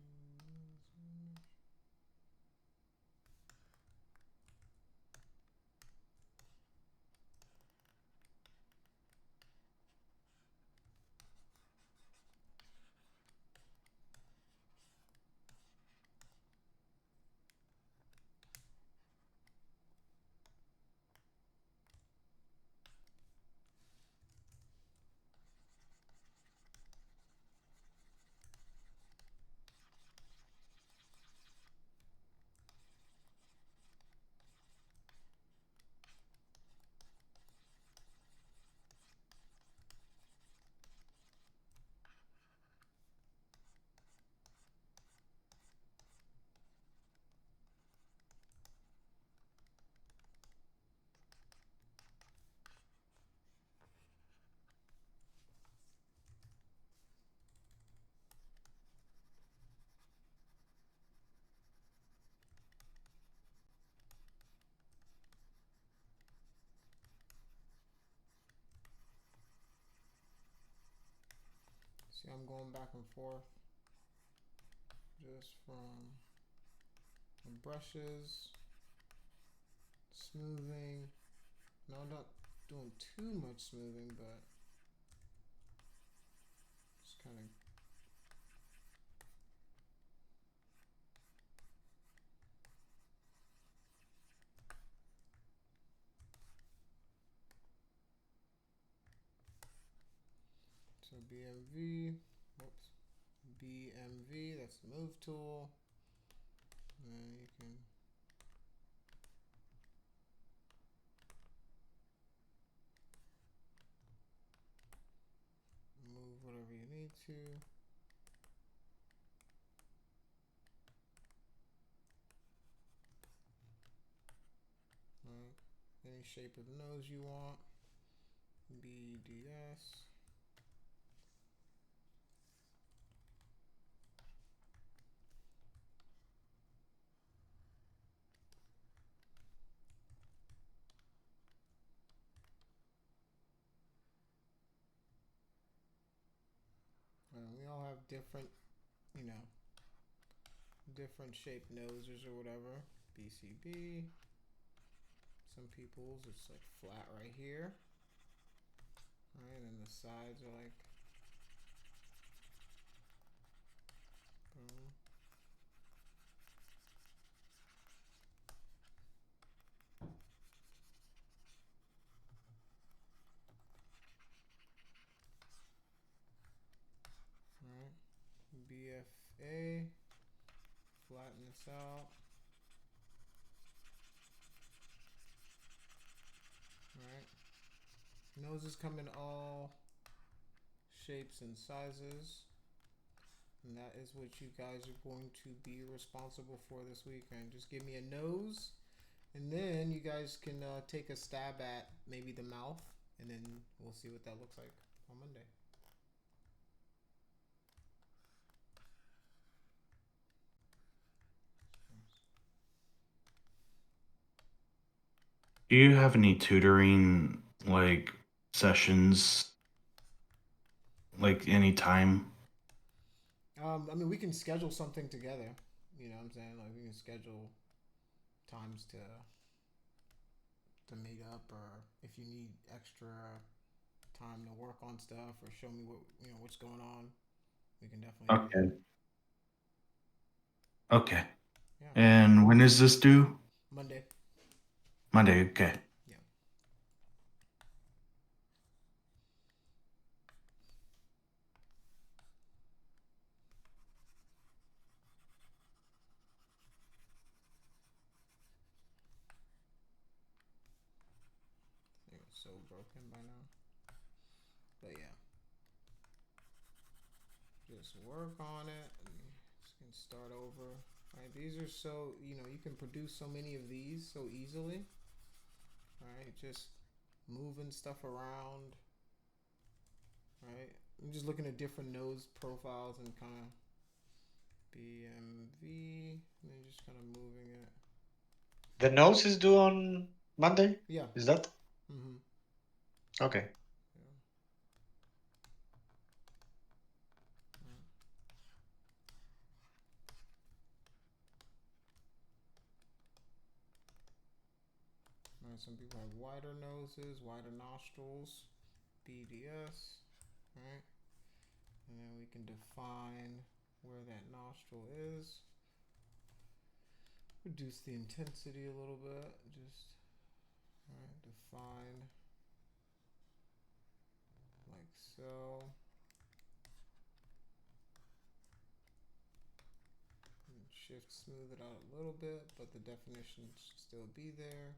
See, I'm going back and forth just from the brushes, smoothing. No, I'm not doing too much smoothing, but just kind of so BMV, whoops, BMV, that's the move tool. And then you can move whatever you need to. any shape of nose you want. BDS. We all have different, you know, different shaped noses or whatever. BCB. Some people's it's like flat right here. Right, and the sides are like boom. Right. BFA. Flatten this out. Right. Noses come in all shapes and sizes. And that is what you guys are going to be responsible for this weekend. Just give me a nose. And then you guys can take a stab at maybe the mouth. And then we'll see what that looks like on Monday. Do you have any tutoring like sessions like any time? I mean, we can schedule something together. You know what I'm saying? Like we can schedule times to meet up, or if you need extra time to work on stuff or show me what what's going on, we can definitely do Okay. Okay. that. Yeah. And when is this due? Monday. Monday. Okay. Yeah. I think it's so broken by now. But yeah. Just work on it and just can start over. Right, these are so, you know, you can produce so many of these so easily. Right, just moving stuff around. Right, I'm just looking at different nose profiles and kind of BMV and then just kind of moving it. The nose is due on Monday? Yeah. Is that? Mm-hmm. Okay. Right, some people have wider noses, wider nostrils, BDS, right? And then we can define where that nostril is. Reduce the intensity a little bit, just define like so. And shift smooth it out a little bit, but the definition should still be there.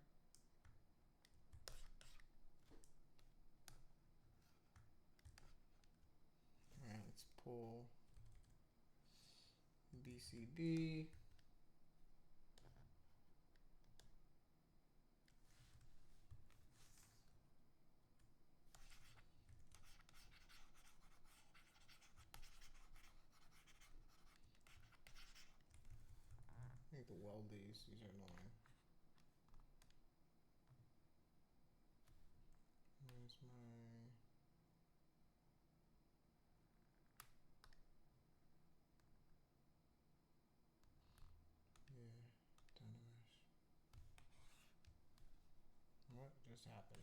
Alright, let's pull BCB. I need to weld these are annoying. Where's my... Yeah, Dynamesh. What just happened?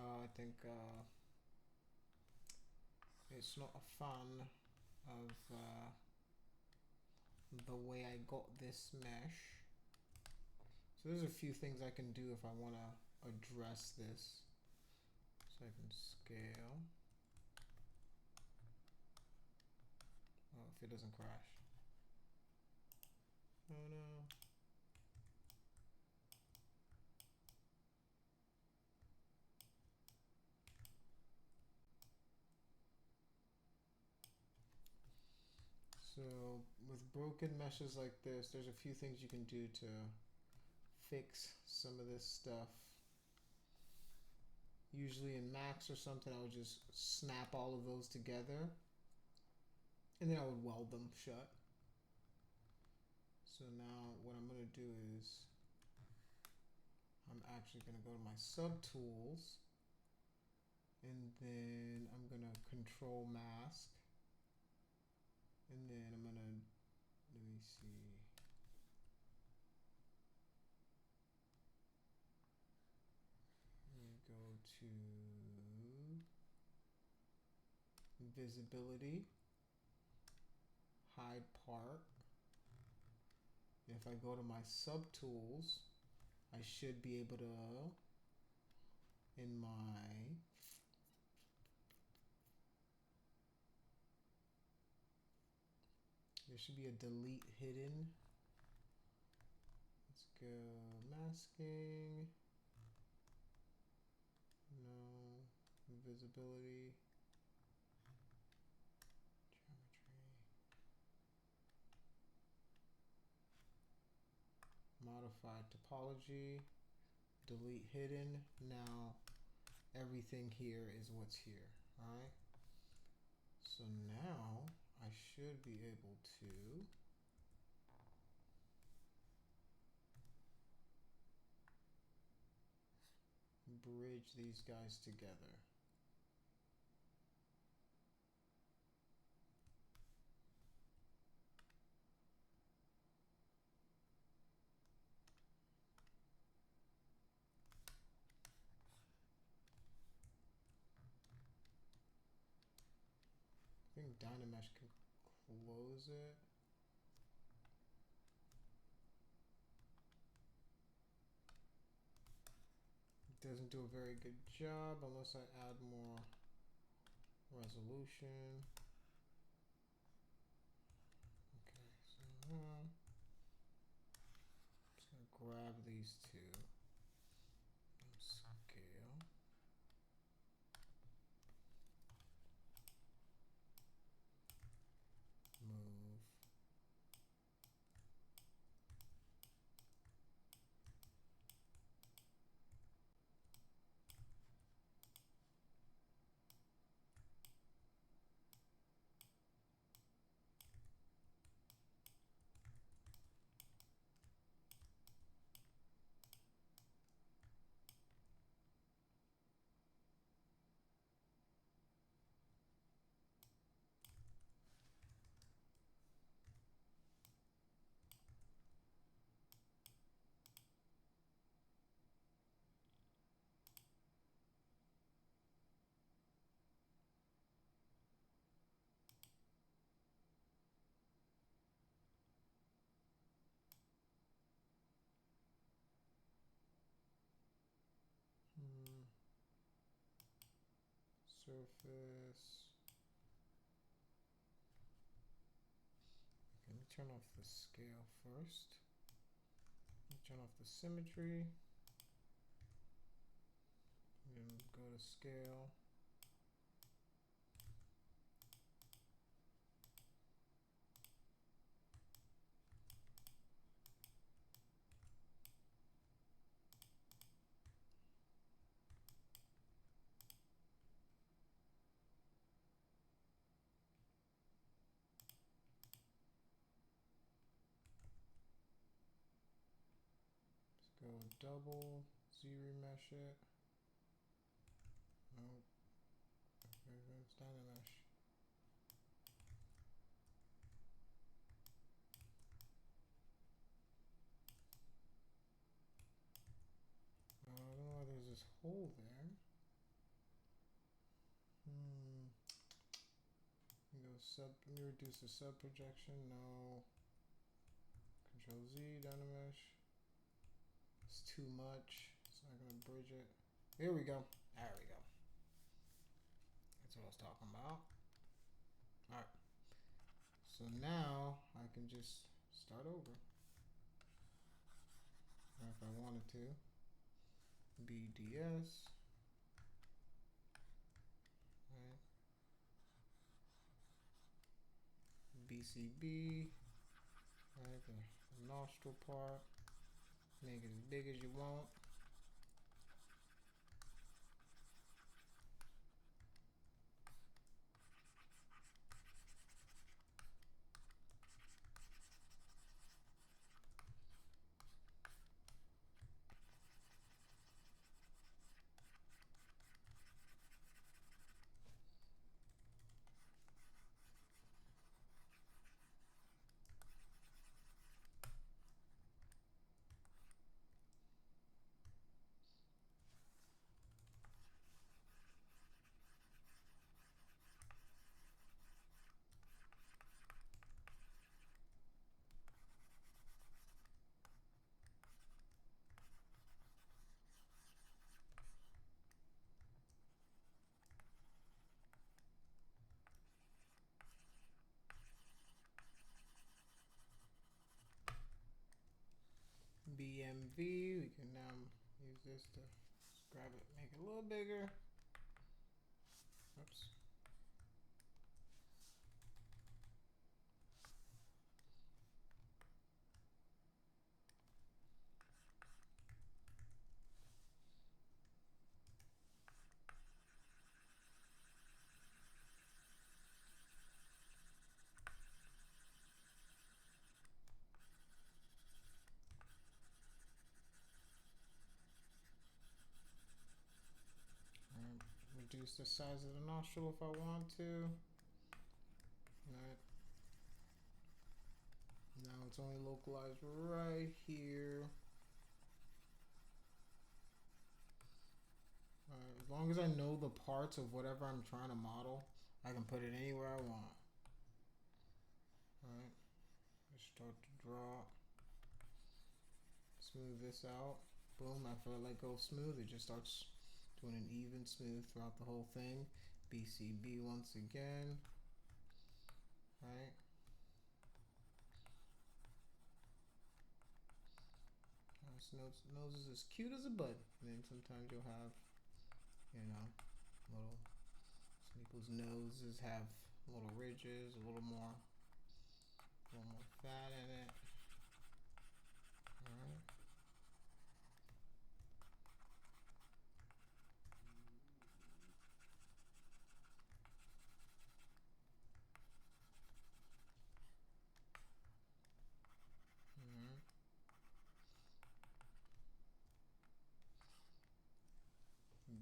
I think it's not a fan of the way I got this mesh. So there's a few things I can do if I want to address this. So I can scale. Oh, if it doesn't crash. Oh no. So with broken meshes like this, there's a few things you can do to fix some of this stuff. Usually in Max or something, I would just snap all of those together and then I would weld them shut. So now what I'm going to do is I'm actually going to go to my subtools and then I'm going to control mask. And then I'm gonna, let me see. Let me go to visibility, hide part. If I go to my subtools, I should be able to, in my there should be a delete hidden. Let's go masking. No. Visibility. Geometry. Modify topology. Delete hidden. Now everything here is what's here. Alright. So now I should be able to bridge these guys together. I think Dynamesh can close it. Doesn't do a very good job unless I add more resolution. Okay, so now I'm just gonna grab these two and scale. Move. Surface. Okay, let me turn off the scale first. Let me turn off the symmetry. And go to scale. Go double, ZBrush it. Nope. It's Dynamesh. I don't know why there's this hole there. Let me go sub, let me reduce the sub projection. No. Z, Dynamesh. It's too much. It's not gonna bridge it. Here we go. There we go. That's what I was talking about. Alright. So now I can just start over. Or if I wanted to. BDS. Right. BCB. Right, the nostril part. Make it as big as you want. BMV, we can now use this to grab it, make it a little bigger. Oops. Reduce the size of the nostril if I want to. Right. Now it's only localized right here. As long as I know the parts of whatever I'm trying to model, I can put it anywhere I want. Alright. Just start to draw. Smooth this out. Boom, after I let go smooth, it just starts doing an even smooth throughout the whole thing. BCB once again. Right. Nose is as cute as a bud. And then sometimes you'll have, you know, some people's noses have little ridges, a little more fat in it. Alright.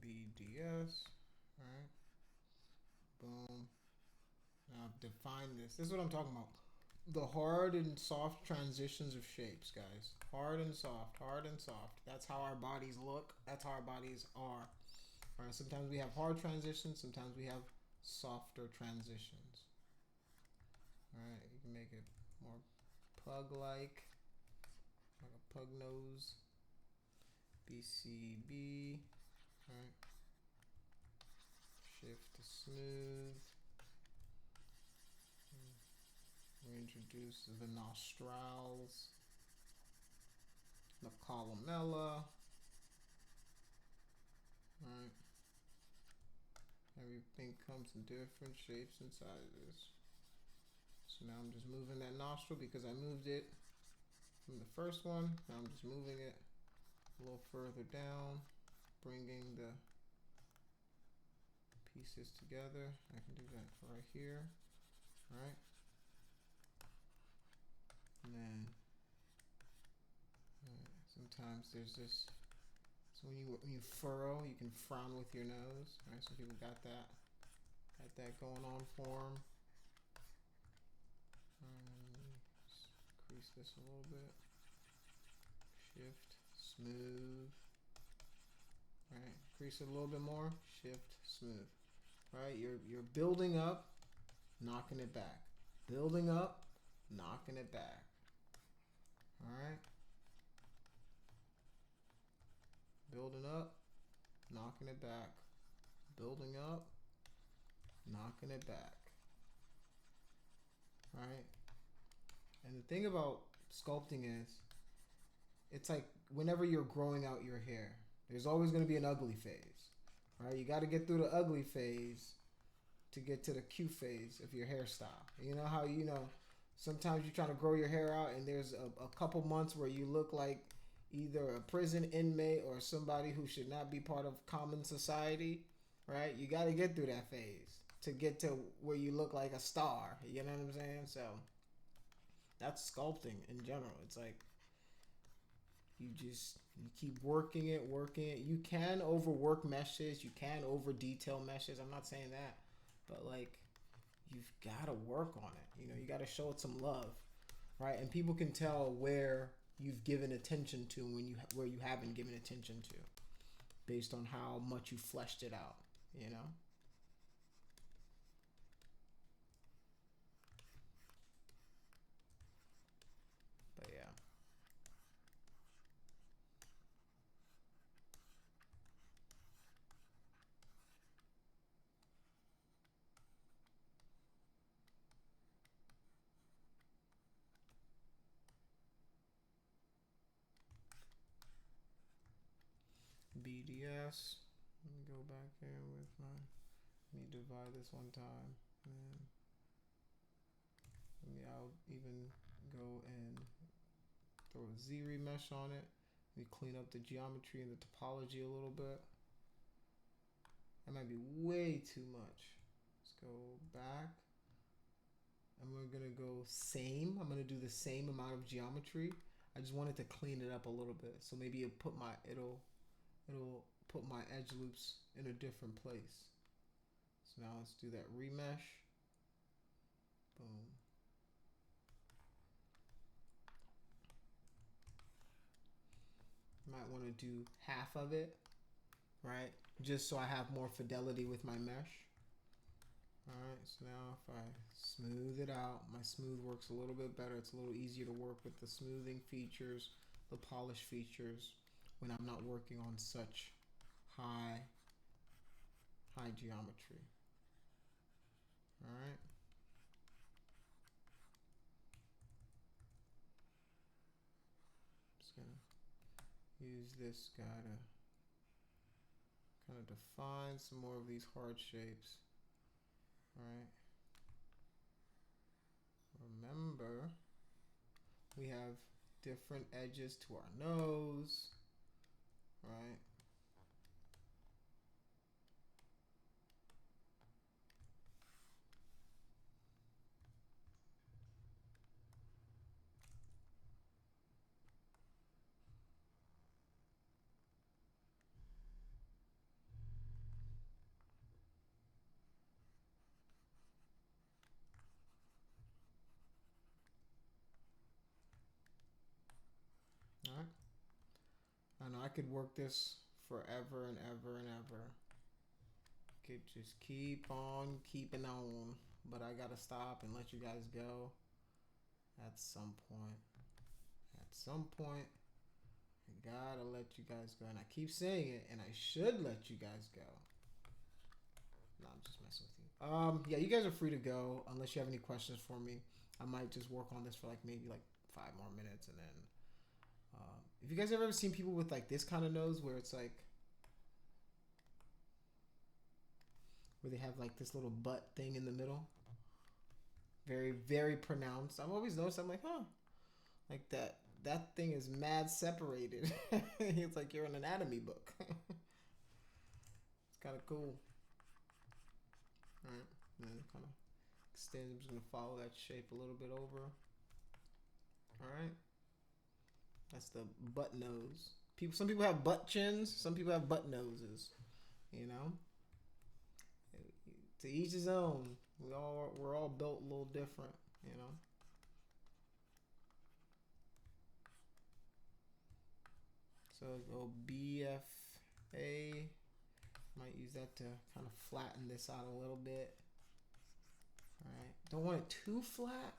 BDS, alright, boom. Now define this. This is what I'm talking about. The hard and soft transitions of shapes, guys. Hard and soft, hard and soft. That's how our bodies look. That's how our bodies are. Alright, sometimes we have hard transitions, sometimes we have softer transitions. Alright, you can make it more pug-like a pug nose. BCB. Alright. Shift to smooth. Reintroduce the nostrils. The columella. Alright. Everything comes in different shapes and sizes. So now I'm just moving that nostril because I moved it from the first one. Now I'm just moving it a little further down, bringing the pieces together. I can do that right here. All right. And then sometimes there's this. So when you furrow, you can frown with your nose. All right. So people got that going on for them. Increase this a little bit. Shift, smooth. All right. Increase it a little bit more. Shift, smooth. Right, you're building up, knocking it back. Building up, knocking it back. All right. Building up, knocking it back. Building up, knocking it back. All right. And the thing about sculpting is, it's like whenever you're growing out your hair, there's always going to be an ugly phase, right? You got to get through the ugly phase to get to the cute phase of your hairstyle. You know how, sometimes you're trying to grow your hair out and there's a couple months where you look like either a prison inmate or somebody who should not be part of common society, right? You got to get through that phase to get to where you look like a star. You know what I'm saying? So that's sculpting in general. It's like you keep working it. You can overwork meshes. You can over detail meshes. I'm not saying that, but like you've got to work on it. You got to show it some love, right? And people can tell where you've given attention to and where you haven't given attention to, based on how much you fleshed it out. But yeah. BDS. Let me go back in with let me divide this one time. And I'll even go and throw a Z remesh on it. We clean up the geometry and the topology a little bit. That might be way too much. Let's go back. And we're gonna go same. I'm gonna do the same amount of geometry. I just wanted to clean it up a little bit. So maybe it'll put my edge loops in a different place. So now let's do that remesh. Boom. Might want to do half of it, right? Just so I have more fidelity with my mesh. Alright, so now if I smooth it out, my smooth works a little bit better. It's a little easier to work with the smoothing features, the polish features, when I'm not working on such high geometry. Alright. Just gonna use this guy to kind of define some more of these hard shapes. Right. Remember, we have different edges to our nose, right? Alright. I know I could work this forever and ever and ever. Could just keep on keeping on. But I gotta stop and let you guys go at some point. At some point, I gotta let you guys go. And I keep saying it, and I should let you guys go. No, I'm just messing with you. Yeah, you guys are free to go unless you have any questions for me. I might just work on this for maybe 5 more minutes, and then if you guys have ever seen people with this kind of nose where it's where they have this little butt thing in the middle, very, very pronounced. I've always noticed. I'm like, huh, that thing is mad separated. It's like you're in an anatomy book. It's kind of cool. All right, and then kind of extend. I'm just gonna follow that shape a little bit over. All right. That's the butt nose. Some people have butt chins. Some people have butt noses. To each his own. We're all built a little different. So go BFA. Might use that to kind of flatten this out a little bit. All right. Don't want it too flat.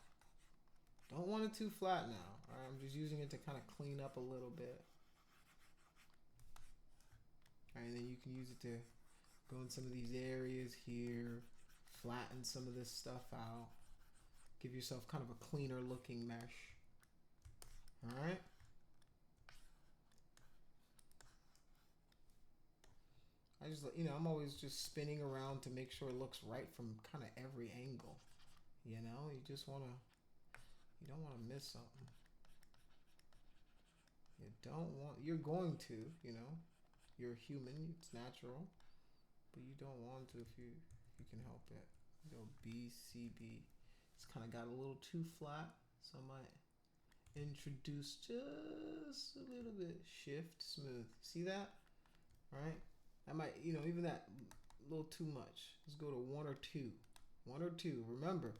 Don't want it too flat now. All right, I'm just using it to kind of clean up a little bit. All right, and then you can use it to go in some of these areas here, flatten some of this stuff out, give yourself kind of a cleaner looking mesh. All right. I just, you know, I'm always just spinning around to make sure it looks right from kind of every angle. You know, you just want to, you don't want to miss something. You don't want, you're going to, you know, you're human, it's natural, but you don't want to if you can help it. Go B, C, B. It's kind of got a little too flat, so I might introduce just a little bit. Shift, smooth. See that? All right. I might, you know, even that a little too much. Let's go to 1 or 2. 1 or 2. Remember,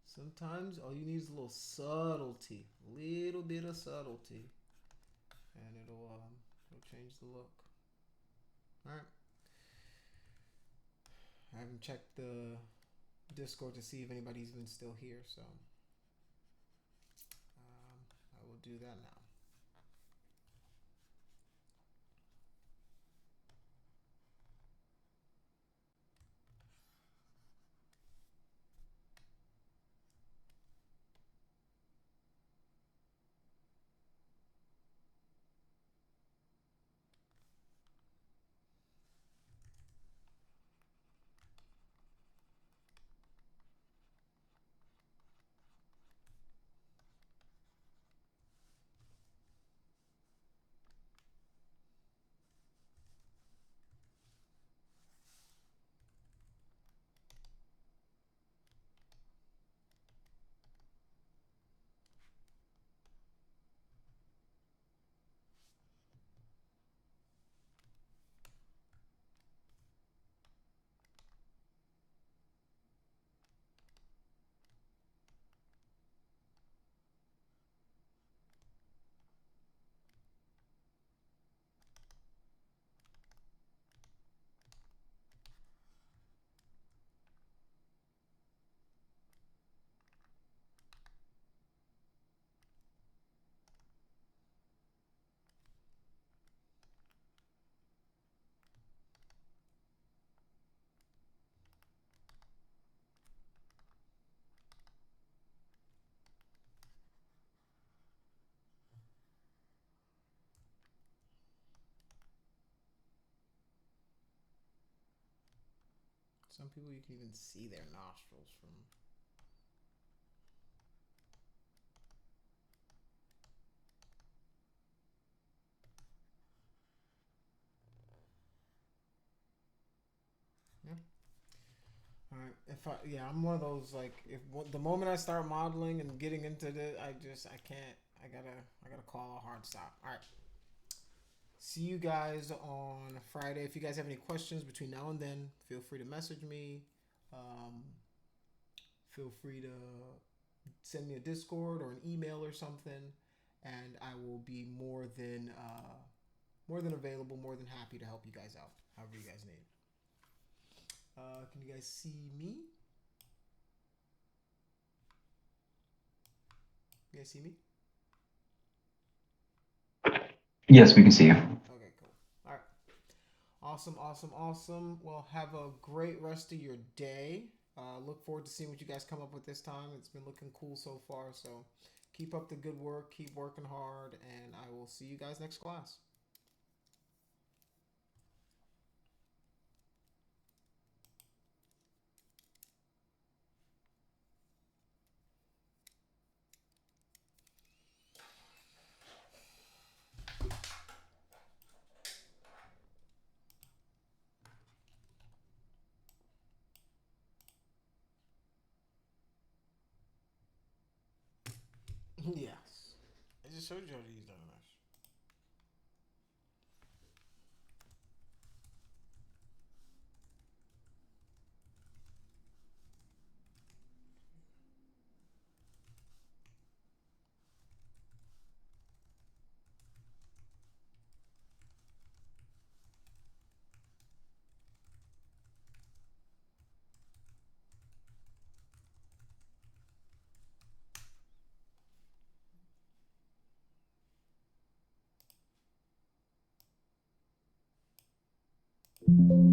sometimes all you need is a little subtlety, little bit of subtlety, and it'll change the look. All right. I haven't checked the Discord to see if anybody's even still here, so I will do that now. Some people you can even see their nostrils from. Yeah. All right. I'm one of those, like, if the moment I start modeling and getting into it, I can't. I gotta call a hard stop. All right. See you guys on Friday. If you guys have any questions between now and then, feel free to message me. Feel free to send me a Discord or an email or something, and I will be more than available, more than happy to help you guys out, however you guys need. Can you guys see me? You guys see me? Yes, we can see you. Okay, cool. All right. Awesome, awesome, awesome. Well, have a great rest of your day. Look forward to seeing what you guys come up with this time. It's been looking cool so far, so keep up the good work, keep working hard, and I will see you guys next class. Yes. I just showed you how to use that mesh. Okay.